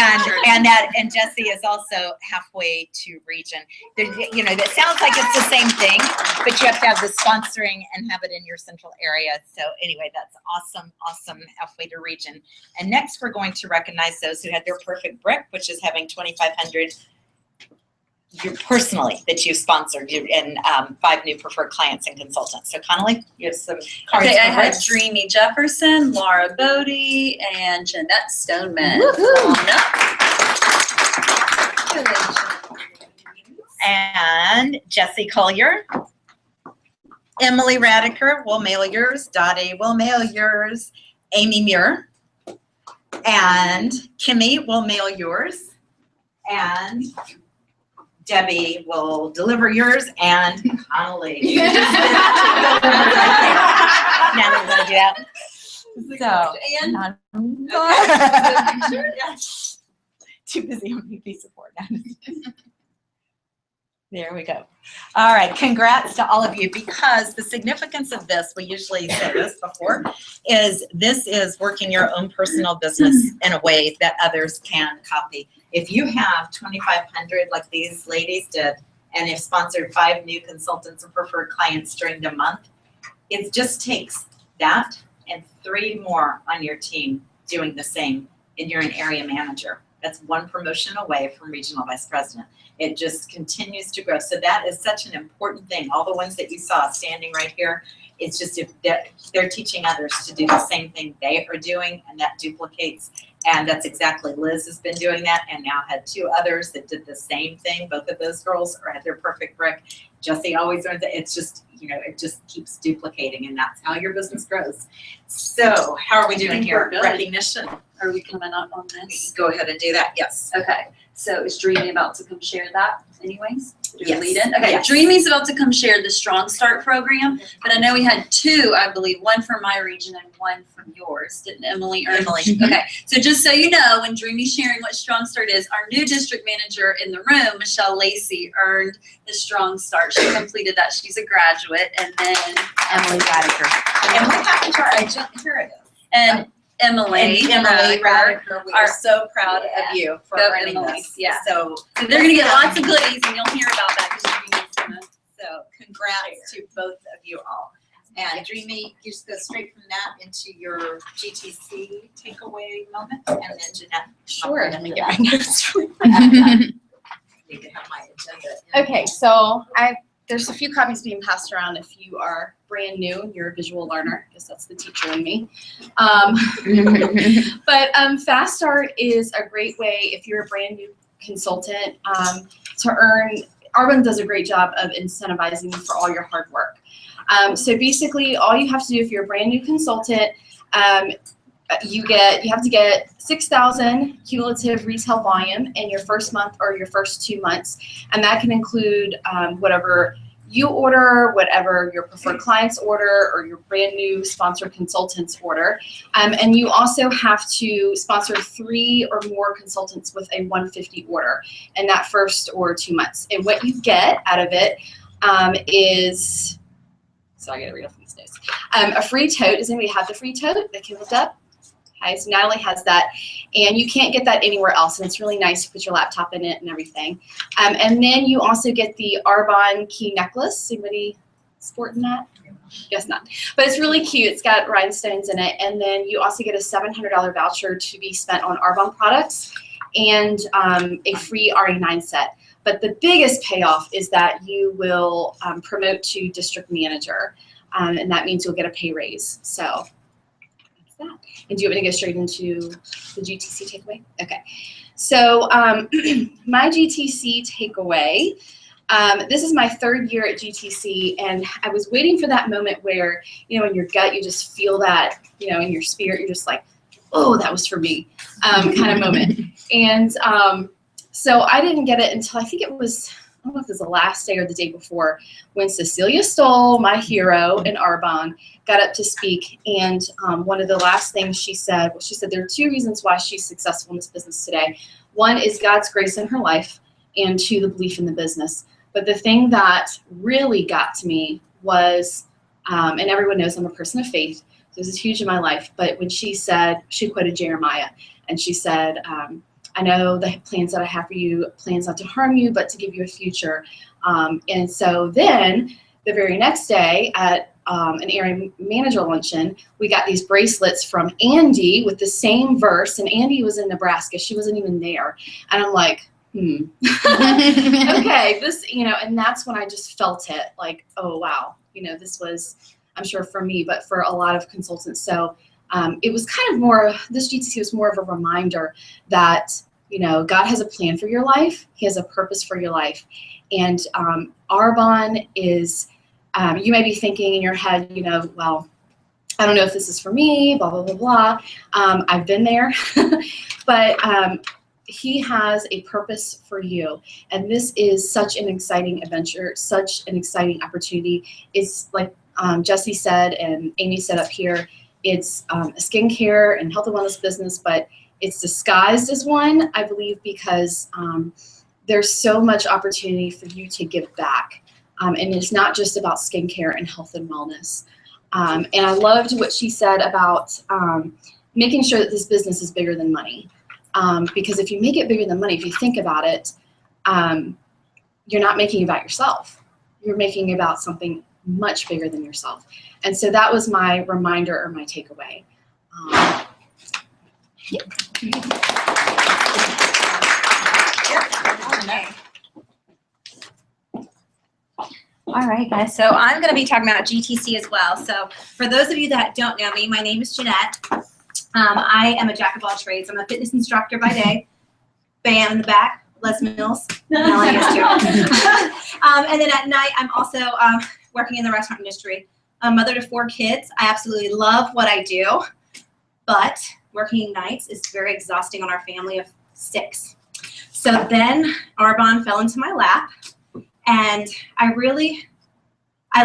Speaker 1: And Jessie is also halfway to region. You know, that sounds like it's the same thing, but you have to have the sponsoring and have it in your central area. So anyway, that's awesome halfway to region. And next we're going to recognize those who had their perfect brick, which is having 2,500
Speaker 5: you personally that you sponsored and 5 new preferred clients and consultants. So Connolly, you have some cards.
Speaker 2: Okay, I
Speaker 5: for
Speaker 2: had
Speaker 5: us?
Speaker 2: Dreamy Jefferson, Laura Bodie, and Jeanette Stoneman.
Speaker 5: And Jesse Collier. Emily Radiker will mail yours. Dottie will mail yours. Amy Muir. And Kimmy will mail yours. And Debbie will deliver yours. And Connolly. Now that we're going to do that. So, too busy on BP support now. There we go. All right, congrats to all of you, because the significance of this, we usually say this before, is this is working your own personal business in a way that others can copy. If you have 2,500 like these ladies did, and have sponsored 5 new consultants and preferred clients during the month, it just takes that and 3 more on your team doing the same, and you're an area manager. That's 1 promotion away from regional vice president. It just continues to grow. So that is such an important thing. All the ones that you saw standing right here, it's just if they're teaching others to do the same thing they are doing, and that duplicates. And that's exactly, Liz has been doing that, and now had 2 others that did the same thing. Both of those girls are at their perfect brick. Jesse always learns it. It's just, it just keeps duplicating, and that's how your business grows. So how are we doing here? Recognition.
Speaker 2: Are we coming up on this?
Speaker 5: Go ahead and do that. Yes.
Speaker 2: Okay, so is Dreamy about to come share that anyways? Do we
Speaker 5: Yes.
Speaker 2: lead in? Okay,
Speaker 5: Yes.
Speaker 2: Dreamy's about to come share the Strong Start program, but I know we had 2, I believe, 1 from my region and 1 from yours. Didn't Emily earn?
Speaker 5: Emily.
Speaker 2: Okay, so just so you know, when Dreamy's sharing what Strong Start is, our new district manager in the room, Michelle Lacey, earned the Strong Start. She completed that. She's a graduate, and then
Speaker 4: Emily Radiker.
Speaker 5: And what happened to our agent? Here it is.
Speaker 2: and Emily.
Speaker 5: Emily Radiker, we are so proud
Speaker 2: Yeah.
Speaker 5: of you for
Speaker 2: Go
Speaker 5: earning
Speaker 2: Emily.
Speaker 5: this.
Speaker 2: Yeah.
Speaker 5: So
Speaker 2: So they're gonna get lots of goodies, and you'll hear about that because Dreamy's gonna.
Speaker 5: So congrats to both of you all. And Dreamy, you just go straight from that into your GTC takeaway moment, and then Jeanette.
Speaker 4: Sure.
Speaker 5: Let me get my notes. Need to have my agenda.
Speaker 4: Okay, so there's a few copies being passed around if you are brand new and you're a visual learner, because that's the teacher in me. But Fast Start is a great way if you're a brand new consultant to earn. Arbonne does a great job of incentivizing you for all your hard work. So basically, all you have to do if you're a brand new consultant, you have to get 6,000 cumulative retail volume in your first month or your first 2 months, and that can include whatever you order, whatever your preferred clients order, or your brand new sponsored consultants order. And you also have to sponsor 3 or more consultants with a 150 order in that first or 2 months. And what you get out of it is, so I gotta read off these notes. A free tote. Does anybody have the free tote that can lift up? Okay, so Natalie has that, and you can't get that anywhere else, and it's really nice to put your laptop in it and everything. And then you also get the Arbonne key necklace. Anybody sporting that? Guess not. But it's really cute. It's got rhinestones in it, and then you also get a $700 voucher to be spent on Arbonne products and a free RE9 set. But the biggest payoff is that you will promote to district manager, and that means you'll get a pay raise. So that's that. And do you want me to go straight into the GTC takeaway? Okay. So my GTC takeaway, this is my 3rd year at GTC, and I was waiting for that moment where, in your gut, you just feel that, in your spirit, you're just like, oh, that was for me, kind of moment. And so I didn't get it until I think it was, I don't know if it was the last day or the day before, when Cecilia Stoll, my hero in Arbonne, got up to speak. And one of the last things she said, there are 2 reasons why she's successful in this business today. 1 is God's grace in her life, and 2, the belief in the business. But the thing that really got to me was, and everyone knows I'm a person of faith, so this is huge in my life, but when she said, she quoted Jeremiah, and she said, I know the plans that I have for you, plans not to harm you, but to give you a future. And so then the very next day at an area manager luncheon, we got these bracelets from Andy with the same verse, and Andy was in Nebraska. She wasn't even there. And I'm like, Okay, this, and that's when I just felt it, like, oh, wow, this was, I'm sure for me, but for a lot of consultants. So it was kind of more, this GTC was more of a reminder that, God has a plan for your life. He has a purpose for your life. And Arbonne is, you may be thinking in your head, well, I don't know if this is for me, blah, blah, blah, blah. I've been there, but he has a purpose for you. And this is such an exciting adventure, such an exciting opportunity. It's like Jesse said and Amy said up here, it's a skincare and health and wellness business, but it's disguised as one, I believe, because there's so much opportunity for you to give back. And it's not just about skincare and health and wellness. And I loved what she said about making sure that this business is bigger than money. Because if you make it bigger than money, if you think about it, you're not making it about yourself. You're making it about something much bigger than yourself. And so that was my reminder or my takeaway.
Speaker 8: All right, guys. So I'm going to be talking about GTC as well. So for those of you that don't know me, my name is Jeanette. I am a jack of all trades. I'm a fitness instructor by day. Bam in the back, Les Mills. And then at night, I'm also working in the restaurant industry. I'm a mother to 4 kids. I absolutely love what I do, but working nights is very exhausting on our family of 6. So then Arbonne fell into my lap, and I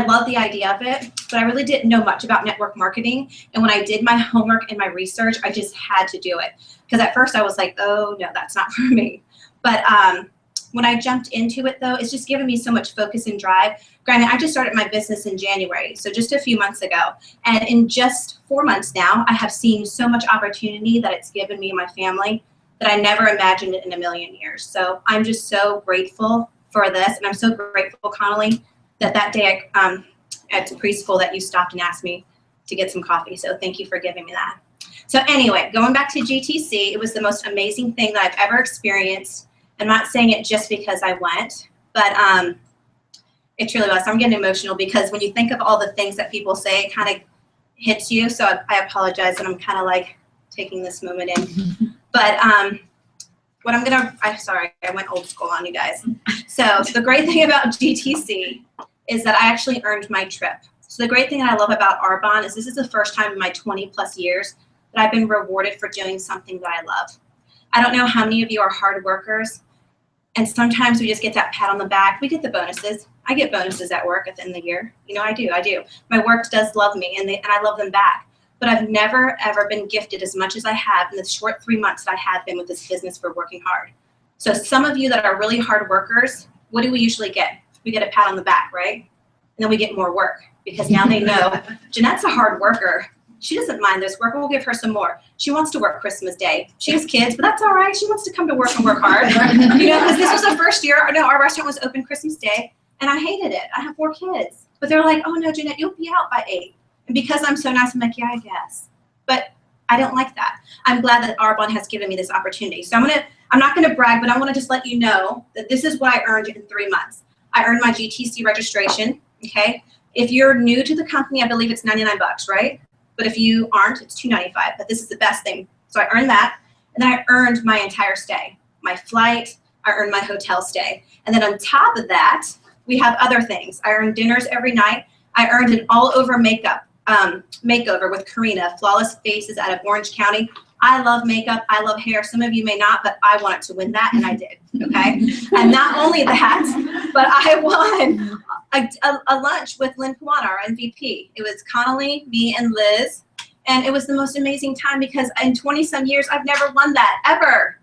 Speaker 8: love the idea of it, but I really didn't know much about network marketing. And when I did my homework and my research, I just had to do it. Because at first I was like, oh no, that's not for me. But when I jumped into it though, it's just given me so much focus and drive. Granted, I just started my business in January, so just a few months ago. And in just 4 months now, I have seen so much opportunity that it's given me and my family that I never imagined it in a million years. So I'm just so grateful for this. And I'm so grateful, Connolly, that day at preschool that you stopped and asked me to get some coffee. So thank you for giving me that. So anyway, going back to GTC, it was the most amazing thing that I've ever experienced. I'm not saying it just because I went, but it truly was. I'm getting emotional because when you think of all the things that people say, it kind of hits you. So I apologize, and I'm kind of like taking this moment in. But what I'm sorry, I went old school on you guys. So the great thing about GTC is that I actually earned my trip. So the great thing that I love about Arbonne is this is the first time in my 20+ years that I've been rewarded for doing something that I love. I don't know how many of you are hard workers, and sometimes we just get that pat on the back. We get the bonuses. I get bonuses at work at the end of the year. I do. My work does love me, and I love them back. But I've never, ever been gifted as much as I have in the short 3 months that I have been with this business for working hard. So some of you that are really hard workers, what do we usually get? We get a pat on the back, right? And then we get more work because now they know Jeanette's a hard worker. She doesn't mind this work. We'll give her some more. She wants to work Christmas Day. She has kids, but that's all right. She wants to come to work and work hard. Because this was the first year. Our restaurant was open Christmas Day, and I hated it. I have 4 kids. But they're like, oh, no, Jeanette, you'll be out by 8. And because I'm so nice, I'm like, yeah, I guess. But I don't like that. I'm glad that Arbonne has given me this opportunity. So I'm not gonna brag, but I wanna just let you know that this is what I earned in 3 months. I earned my GTC registration, okay? If you're new to the company, I believe it's $99, right? But if you aren't, it's $295, but this is the best thing. So I earned that, and then I earned my entire stay. My flight, I earned my hotel stay. And then on top of that, we have other things. I earned dinners every night. I earned an all-over makeover with Karina, Flawless Faces out of Orange County. I love makeup. I love hair. Some of you may not, but I wanted to win that, and I did, okay? And not only that, but I won a lunch with Lynn Puana, our MVP. It was Connolly, me, and Liz, and it was the most amazing time because in 20-some years, I've never won that, ever.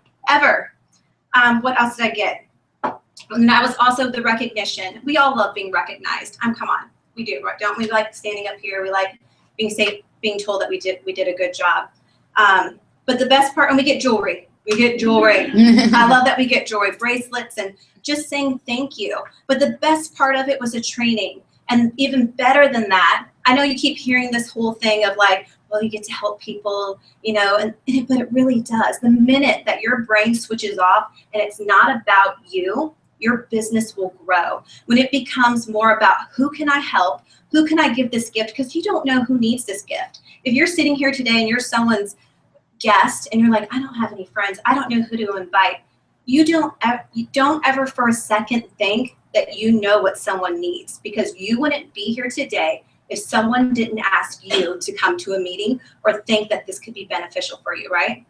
Speaker 8: What else did I get? And that was also the recognition. We all love being recognized. Come on. We do, right? Don't we like standing up here? We like being told that we did a good job. But the best part, and we get jewelry. I love that we get jewelry, bracelets, and just saying thank you. But the best part of it was the training. And even better than that, I know you keep hearing this whole thing of like, well, you get to help people, you know, but it really does. The minute that your brain switches off and it's not about you, your business will grow. When it becomes more about who can I help, who can I give this gift, because you don't know who needs this gift. If you're sitting here today and you're someone's guest and you're like, I don't have any friends, I don't know who to invite, you don't ever for a second think that you know what someone needs, because you wouldn't be here today if someone didn't ask you to come to a meeting or think that this could be beneficial for you, right?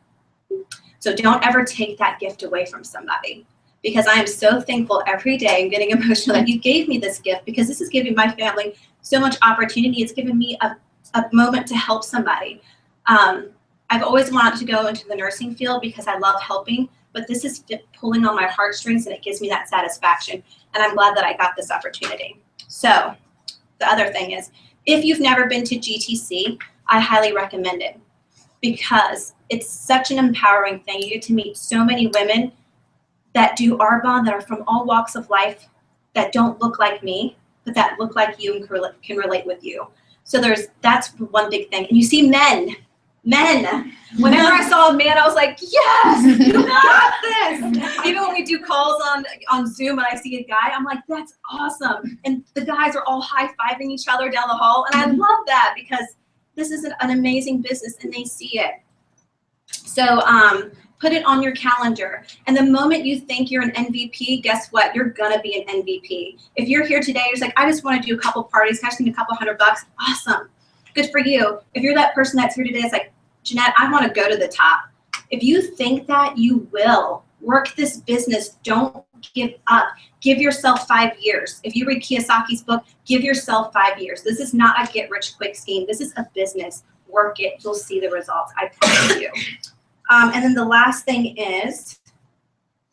Speaker 8: So don't ever take that gift away from somebody, because I am so thankful every day and getting emotional that you gave me this gift, because this is giving my family so much opportunity. It's given me a moment to help somebody. I've always wanted to go into the nursing field because I love helping, but this is pulling on my heartstrings and it gives me that satisfaction. And I'm glad that I got this opportunity. So the other thing is, if you've never been to GTC, I highly recommend it, because it's such an empowering thing. You get to meet so many women that do Arbonne, that are from all walks of life, that don't look like me, but that look like you and can relate with you. So that's one big thing. And you see men. Whenever I saw a man, I was like, yes, you got this. Even when we do calls on Zoom and I see a guy, I'm like, that's awesome. And the guys are all high-fiving each other down the hall. And I love that, because this is an amazing business and they see it. So put it on your calendar. And the moment you think you're an MVP, guess what? You're gonna be an MVP. If you're here today, you're like, I just wanna do a couple parties, I just need a couple $100. Awesome, good for you. If you're that person that's here today, it's like, Jeanette, I wanna go to the top. If you think that, you will. Work this business, don't give up. Give yourself 5 years. If you read Kiyosaki's book, give yourself 5 years. This is not a get-rich-quick scheme. This is a business. Work it, you'll see the results, I promise you. And then the last thing is,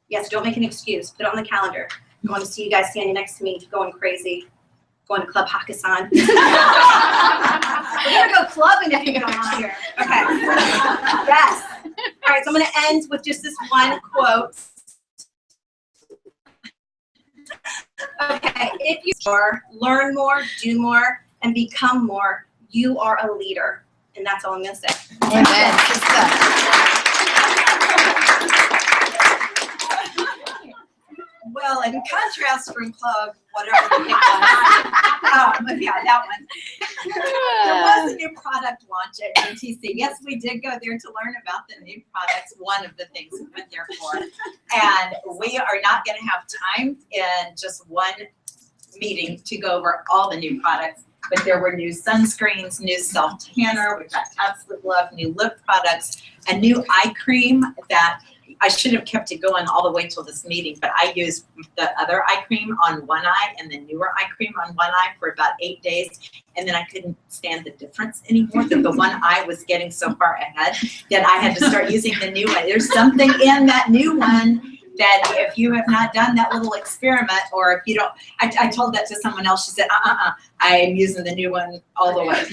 Speaker 8: yes, don't make an excuse. Put it on the calendar. I want to see you guys standing next to me, going crazy, going to Club Hakkasan. We're gonna go clubbing if you don't want here. Okay. Yes. All right. So I'm gonna end with just this one quote. Okay. If you learn more, do more, and become more, you are a leader. And that's all I'm gonna say.
Speaker 5: Amen. Good stuff.
Speaker 1: Well, in contrast from Club, whatever the thing was, yeah, that one. There was a new product launch at GTC. Yes, we did go there to learn about the new products. One of the things we went there for. And we are not going to have time in just one meeting to go over all the new products. But there were new sunscreens, new self-tanner, which I absolutely love, new lip products, a new eye cream that I should have kept it going all the way till this meeting, but I used the other eye cream on one eye and the newer eye cream on one eye for about 8 days. And then I couldn't stand the difference anymore, that the one eye was getting so far ahead that I had to start using the new one. There's something in that new one that if you have not done that little experiment, or if you don't, I told that to someone else, she said, I am using the new one all the way.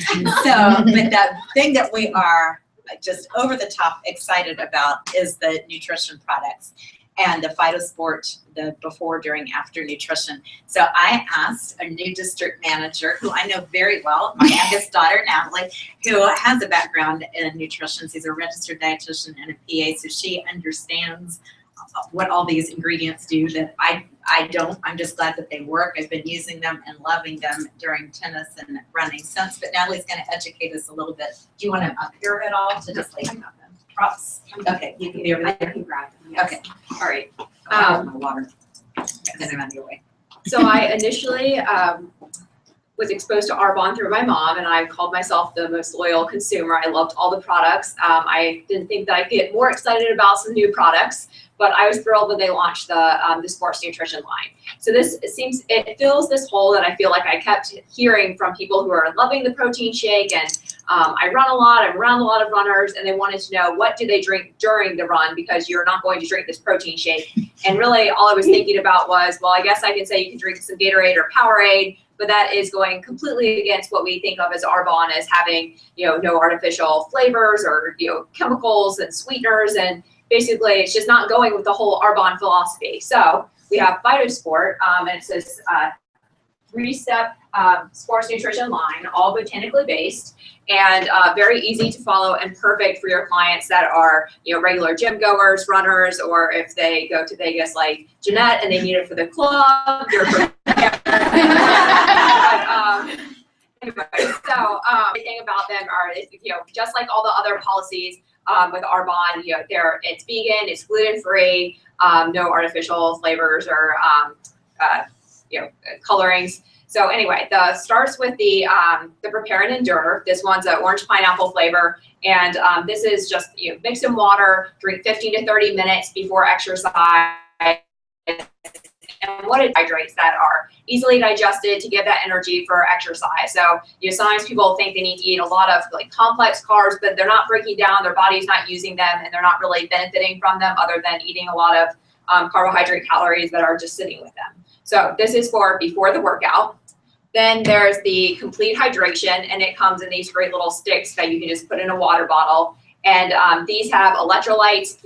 Speaker 1: So, but the thing that we are just over the top excited about is the nutrition products and the PhytoSport, the before, during, after nutrition. So I asked a new district manager who I know very well, my youngest daughter, Natalie, who has a background in nutrition. She's a registered dietitian and a PA, so she understands what all these ingredients do that I don't. I'm just glad that they work. I've been using them and loving them during tennis and running since, but Natalie's going to educate us a little bit. Do you want to up here at all to just like props? Okay, you can be over there.
Speaker 9: I can grab them. Yes.
Speaker 1: Okay,
Speaker 9: All right.
Speaker 1: I'll have my water. And then I'm on your way.
Speaker 9: So I initially was exposed to Arbonne through my mom, and I called myself the most loyal consumer. I loved all the products. I didn't think that I'd get more excited about some new products, but I was thrilled when they launched the sports nutrition line. So it fills this hole that I feel like I kept hearing from people who are loving the protein shake, and I run a lot, I'm around a lot of runners, and they wanted to know, what do they drink during the run, because you're not going to drink this protein shake. And really all I was thinking about was, well, I guess I can say you can drink some Gatorade or Powerade, but that is going completely against what we think of as Arbonne, as having, no artificial flavors or, chemicals and sweeteners, and basically it's just not going with the whole Arbonne philosophy. So we have PhytoSport, and it says 3-step sports nutrition line, all botanically based, and very easy to follow and perfect for your clients that are, you know, regular gym goers, runners, or if they go to Vegas like Jeanette and they need it for the club. They're anyway, so the thing about them are, you know, just like all the other policies with Arbonne, you know, it's vegan, it's gluten free, no artificial flavors or you know, colorings. So anyway, starts with the Prepare and Endure. This one's an orange pineapple flavor, and this is just, you know, mix in water, drink 15 to 30 minutes before exercise. And what it hydrates that are easily digested to give that energy for exercise. So, you know, sometimes people think they need to eat a lot of like complex carbs, but they're not breaking down, their body's not using them, and they're not really benefiting from them other than eating a lot of carbohydrate calories that are just sitting with them. So this is for before the workout. Then there's the complete hydration, and it comes in these great little sticks that you can just put in a water bottle. And these have electrolytes,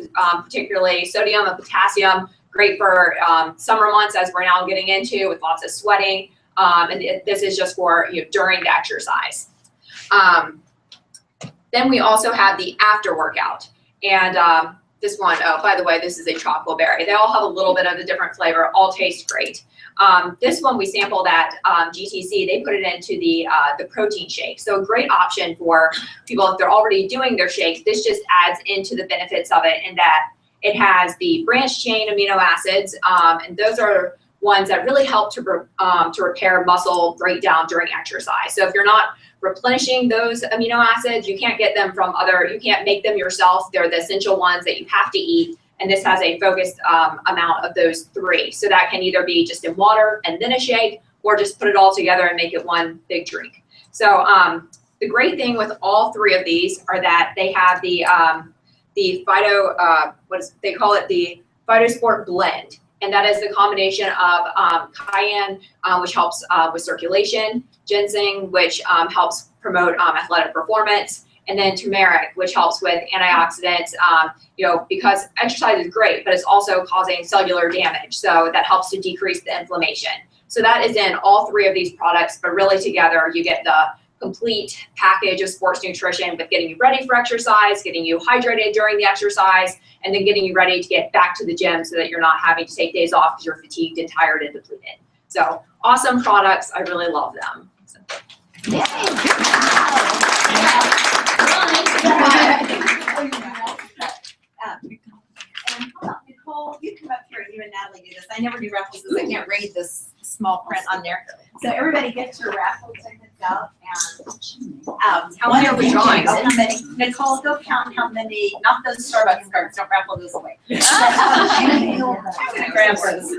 Speaker 9: particularly sodium and potassium, great for summer months as we're now getting into with lots of sweating. And this is just for, you know, during the exercise. Then we also have the after workout. And this one, oh, by the way, this is a chocolate berry. They all have a little bit of a different flavor, all taste great. This one we sampled at GTC. They put it into the protein shake. So a great option for people if they're already doing their shakes. This just adds into the benefits of it in that it has the branched chain amino acids, and those are ones that really help to repair muscle breakdown during exercise. So if you're not replenishing those amino acids, you can't get them from you can't make them yourself. They're the essential ones that you have to eat. And this has a focused amount of those 3. So that can either be just in water and then a shake, or just put it all together and make it one big drink. So the great thing with all 3 of these are that they have the they call it the Phytosport blend. And that is the combination of cayenne, which helps with circulation, ginseng, which helps promote athletic performance, and then turmeric, which helps with antioxidants, you know, because exercise is great, but it's also causing cellular damage. So that helps to decrease the inflammation. So that is in all 3 of these products, but really together you get the complete package of sports nutrition with getting you ready for exercise, getting you hydrated during the exercise, and then getting you ready to get back to the gym so that you're not having to take days off because you're fatigued and tired and depleted. So awesome products. I really love them. So.
Speaker 1: And hold on, Nicole, you come up here, you and Natalie do this. I never do raffles because I can't read this small print on there. So everybody gets your raffle tickets out, and
Speaker 9: How many are we drawing?
Speaker 1: How many? Nicole, go count how many, not those Starbucks cards, don't raffle those away. Grab those.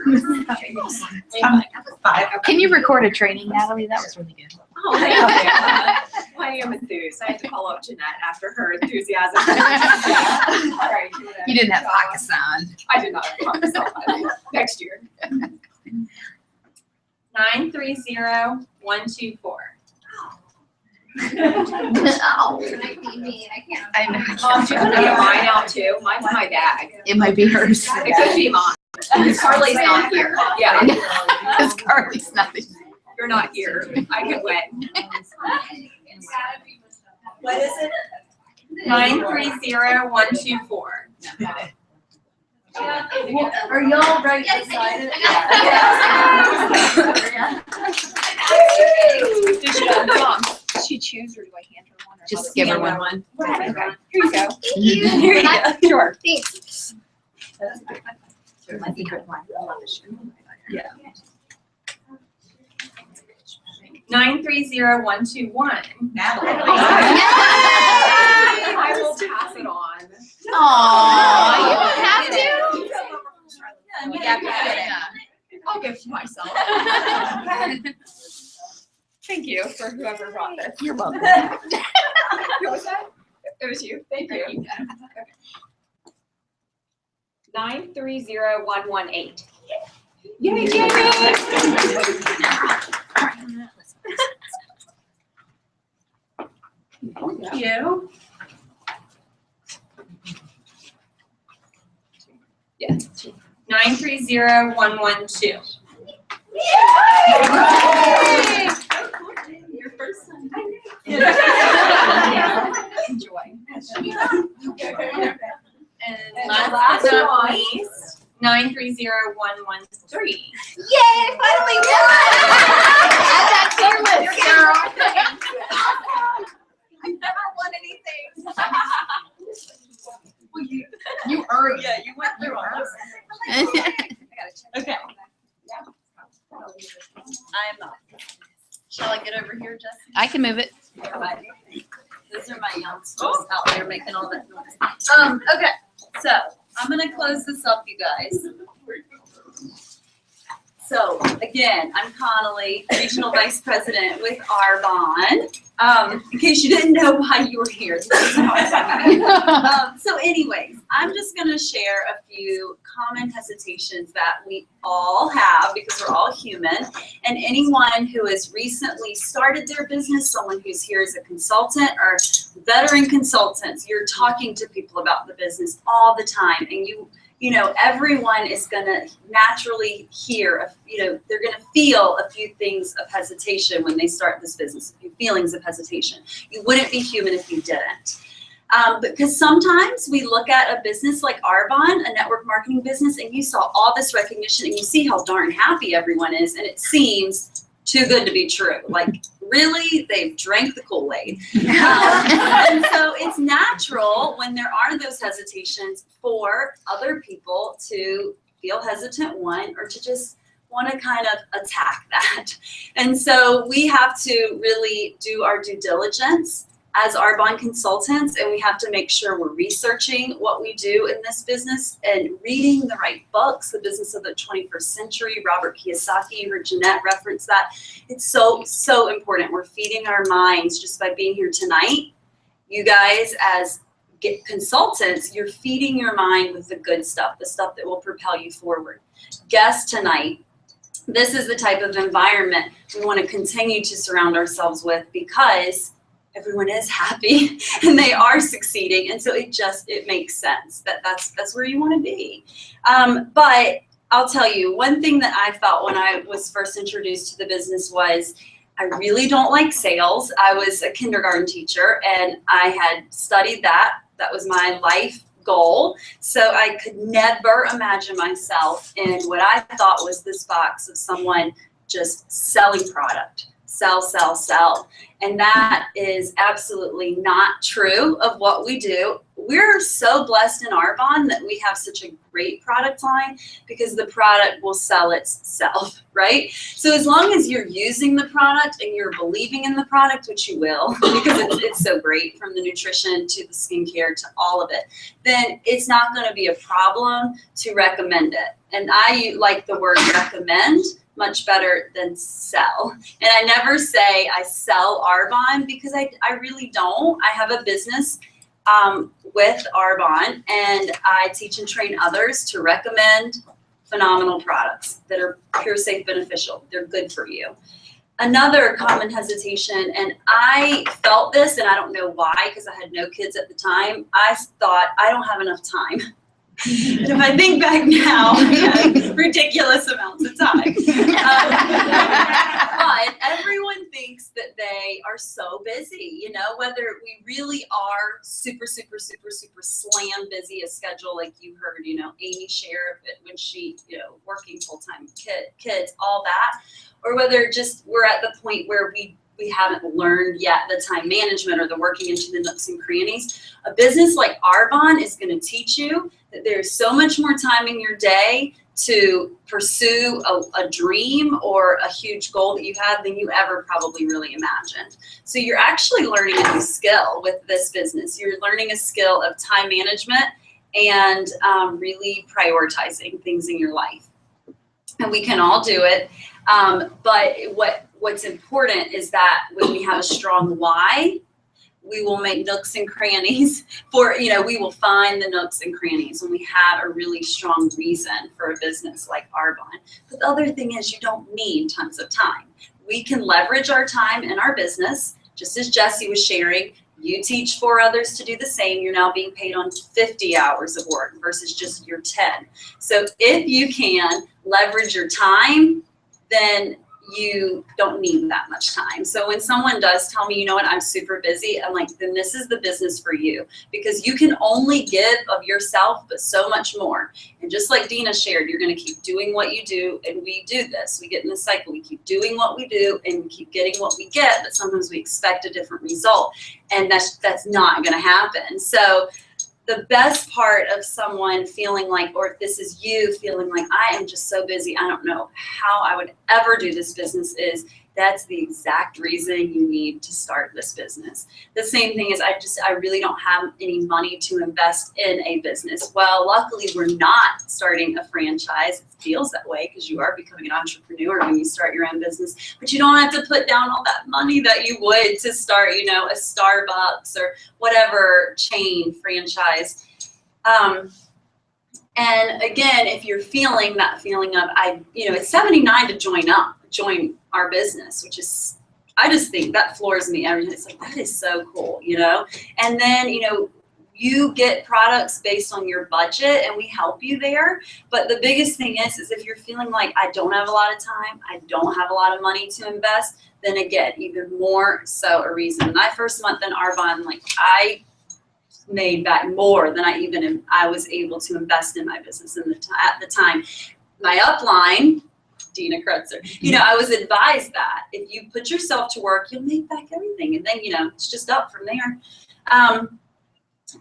Speaker 1: 5.
Speaker 4: Can you record a training, Natalie? That was really good.
Speaker 9: Oh, thank you. I am enthused. I had to follow up Jeanette after her enthusiasm. Sorry,
Speaker 4: You didn't have Pakistan.
Speaker 9: I did not have Pakistan. Next year. 930124.
Speaker 4: No. I know.
Speaker 9: Mom, do you want to get mine out too? Mine's in my bag.
Speaker 4: It might be hers.
Speaker 9: It could be mine. Because Carly's not here. Yeah.
Speaker 4: Because Carly's not.
Speaker 9: You're not here. I could win.
Speaker 1: What is it?
Speaker 9: 930124.
Speaker 1: Are y'all right beside it?
Speaker 9: Does she choose or do I hand her one?
Speaker 4: Just give her one.
Speaker 9: Okay. Here you go.
Speaker 4: Here you go.
Speaker 9: Sure.
Speaker 4: Thanks.
Speaker 9: Yeah. 930121.
Speaker 1: Natalie.
Speaker 9: I will pass it on.
Speaker 4: Aww, you don't have to.
Speaker 9: I'll give to myself. Thank you for whoever brought this.
Speaker 4: You're welcome.
Speaker 9: Who was that? It was you. Thank you. Okay. 930118. Yay, Jamie! Thank you. Yeah. 930112.
Speaker 2: Your first time.
Speaker 5: Enjoy.
Speaker 9: And last but not least, 930113.
Speaker 8: Yay, finally won! Add that to your list, girl.
Speaker 5: I never won anything. Well, you earned.
Speaker 2: Yeah, you went through all this. Okay. I'm up. Shall I get over here, Jesse?
Speaker 4: I can move it.
Speaker 2: Alright. Those are my youngsters out there making all that noise. Okay, so I'm gonna close this up, you guys. So again, I'm Connolly, Regional Vice President with Arbonne. In case you didn't know why you were here. This is how I talk. So anyways, I'm just gonna share a few common hesitations that we all have because we're all human. And anyone who has recently started their business, someone who's here as a consultant or veteran consultants, you're talking to people about the business all the time. And you know, everyone is going to naturally hear, they're going to feel a few things of hesitation when they start this business, a few feelings of hesitation. You wouldn't be human if you didn't. Because sometimes we look at a business like Arbonne, a network marketing business, and you saw all this recognition and you see how darn happy everyone is, and it seems too good to be true. Like, really? They've drank the Kool-Aid. And so it's natural when there are those hesitations for other people to feel hesitant, one, or to just want to kind of attack that. And so we have to really do our due diligence as Arbonne consultants, and we have to make sure we're researching what we do in this business and reading the right books. The Business of the 21st Century, Robert Kiyosaki, you heard Jeanette reference that. It's so, so important. We're feeding our minds just by being here tonight. You guys, as consultants, you're feeding your mind with the good stuff, the stuff that will propel you forward. Guests tonight, this is the type of environment we want to continue to surround ourselves with because everyone is happy and they are succeeding, and so it makes sense that that's where you want to be. But I'll tell you, one thing that I felt when I was first introduced to the business was I really don't like sales. I was a kindergarten teacher and I had studied that. That was my life goal. So I could never imagine myself in what I thought was this box of someone just selling product. Sell, sell, sell. And that is absolutely not true of what we do. We're so blessed in Arbonne that we have such a great product line because the product will sell itself, right? So as long as you're using the product and you're believing in the product, which you will, because it's so great, from the nutrition to the skincare to all of it, then it's not going to be a problem to recommend it. And I like the word recommend much better than sell. And I never say I sell Arbonne because I really don't. I have a business with Arbonne, and I teach and train others to recommend phenomenal products that are pure, safe, beneficial. They're good for you. Another common hesitation, and I felt this, and I don't know why, because I had no kids at the time, I thought I don't have enough time. And if I think back now, I have ridiculous amounts of time. But everyone thinks that they are so busy, whether we really are super, super, super, super slam busy a schedule, like you heard, Amy share of it when she, working full-time kids, all that, or whether just we're at the point where we haven't learned yet the time management or the working into the nooks and crannies. A business like Arbonne is going to teach you that there's so much more time in your day to pursue a dream or a huge goal that you have than you ever probably really imagined. So you're actually learning a new skill with this business. You're learning a skill of time management and really prioritizing things in your life. And we can all do it. But what's important is that when we have a strong why, we will make nooks and crannies we will find the nooks and crannies when we have a really strong reason for a business like Arbonne. But the other thing is you don't need tons of time. We can leverage our time in our business, just as Jesse was sharing. You teach 4 others to do the same. You're now being paid on 50 hours of work versus just your 10. So if you can leverage your time, then you don't need that much time. So when someone does tell me, you know what, I'm super busy, I'm like, then this is the business for you, because you can only give of yourself, but so much more. And just like Dina shared, you're going to keep doing what you do, and we do this. We get in the cycle. We keep doing what we do, and we keep getting what we get, but sometimes we expect a different result, and that's not going to happen. So the best part of someone feeling like, or if this is you feeling like, I am just so busy, I don't know how I would ever do this business, is that's the exact reason you need to start this business. The same thing is, I really don't have any money to invest in a business. Well, luckily we're not starting a franchise. It feels that way because you are becoming an entrepreneur when you start your own business, but you don't have to put down all that money that you would to start, you know, a Starbucks or whatever chain franchise. And again, if you're feeling that feeling of, it's $79 to join our business, which is, I just think that floors me. It's like, that is so cool, you know? And then, you get products based on your budget, and we help you there. But the biggest thing is if you're feeling like, I don't have a lot of time, I don't have a lot of money to invest, then again, even more so a reason. My first month in Arbonne, I made back more than I was able to invest in my business at the time. My upline, Dina Kretzer, I was advised that if you put yourself to work, you'll make back everything. And then, it's just up from there.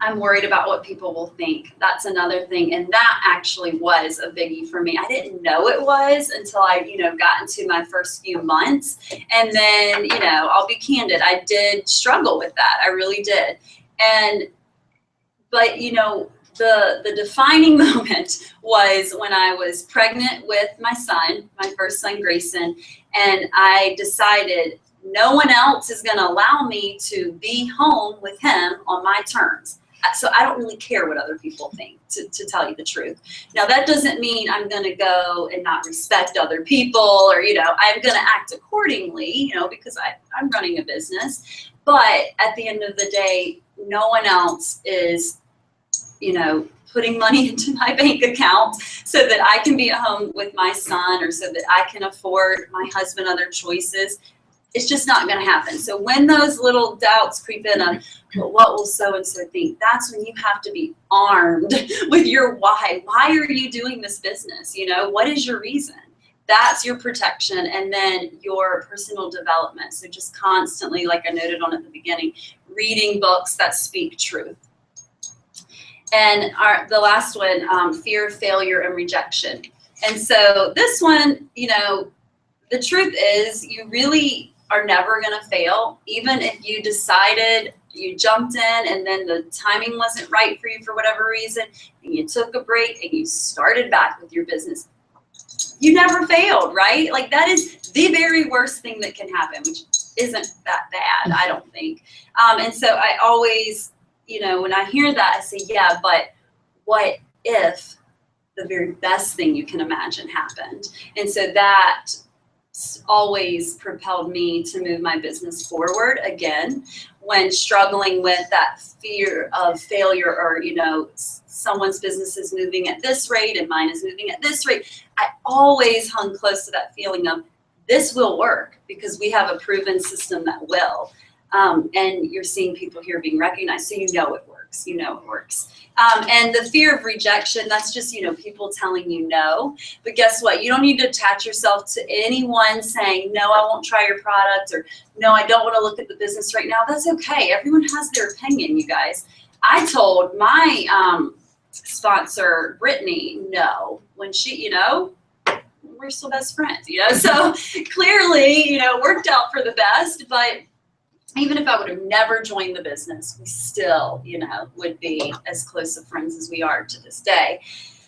Speaker 2: I'm worried about what people will think. That's another thing. And that actually was a biggie for me. I didn't know it was until I, got into my first few months. And then, I'll be candid, I did struggle with that. I really did. But the defining moment was when I was pregnant with my son, my first son, Grayson, and I decided no one else is going to allow me to be home with him on my terms. So I don't really care what other people think, to tell you the truth. Now, that doesn't mean I'm going to go and not respect other people, or, I'm going to act accordingly, because I'm running a business. But at the end of the day, no one else is, putting money into my bank account so that I can be at home with my son, or so that I can afford my husband other choices. It's just not going to happen. So when those little doubts creep in of, well, what will so-and-so think? That's when you have to be armed with your why. Why are you doing this business? What is your reason? That's your protection. And then your personal development. So just constantly, like I noted on at the beginning, reading books that speak truth. And the last one, fear of failure and rejection. And so this one, the truth is you really are never going to fail. Even if you decided, you jumped in and then the timing wasn't right for you for whatever reason, and you took a break and you started back with your business, you never failed, right? Like, that is the very worst thing that can happen, which isn't that bad, I don't think. And so I always, when I hear that, I say, yeah, but what if the very best thing you can imagine happened? And so that always propelled me to move my business forward again when struggling with that fear of failure, or someone's business is moving at this rate and mine is moving at this rate. I always hung close to that feeling of, this will work because we have a proven system that will. And you're seeing people here being recognized, so it works. It works. And the fear of rejection, that's just, people telling you no. But guess what? You don't need to attach yourself to anyone saying, no, I won't try your product, or no, I don't want to look at the business right now. That's okay. Everyone has their opinion, you guys. I told my sponsor, Brittany, no, when she, we're still best friends, So clearly, it worked out for the best. But even if I would have never joined the business, we still, would be as close of friends as we are to this day.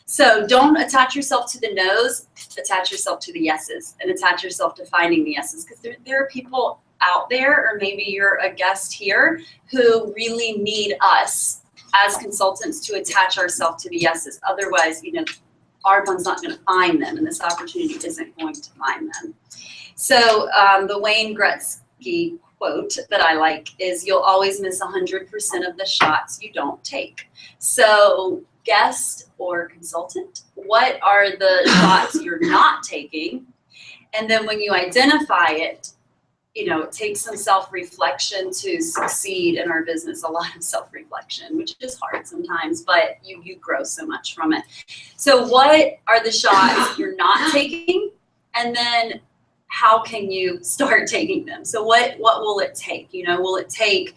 Speaker 2: So don't attach yourself to the no's, attach yourself to the yeses, and attach yourself to finding the yeses. Because there are people out there, or maybe you're a guest here, who really need us as consultants to attach ourselves to the yeses. Otherwise, Arbonne's not going to find them, and this opportunity isn't going to find them. So the Wayne Gretzky quote that I like is, you'll always miss 100% of the shots you don't take. So guest or consultant, what are the shots you're not taking? And then when you identify it, it takes some self-reflection to succeed in our business, a lot of self-reflection, which is hard sometimes, but you grow so much from it. So what are the shots you're not taking? And then how can you start taking them? So what will it take? Will it take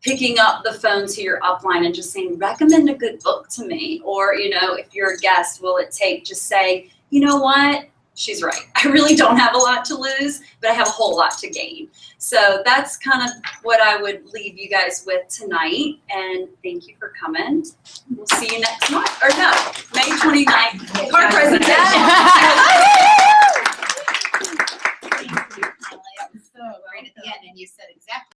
Speaker 2: picking up the phone to your upline and just saying, recommend a good book to me? Or, if you're a guest, will it take just say, you know what? She's right. I really don't have a lot to lose, but I have a whole lot to gain. So that's kind of what I would leave you guys with tonight. And thank you for coming. We'll see you next month. Or no, May 29th. Card presentation.
Speaker 1: So right at the end, and you said exactly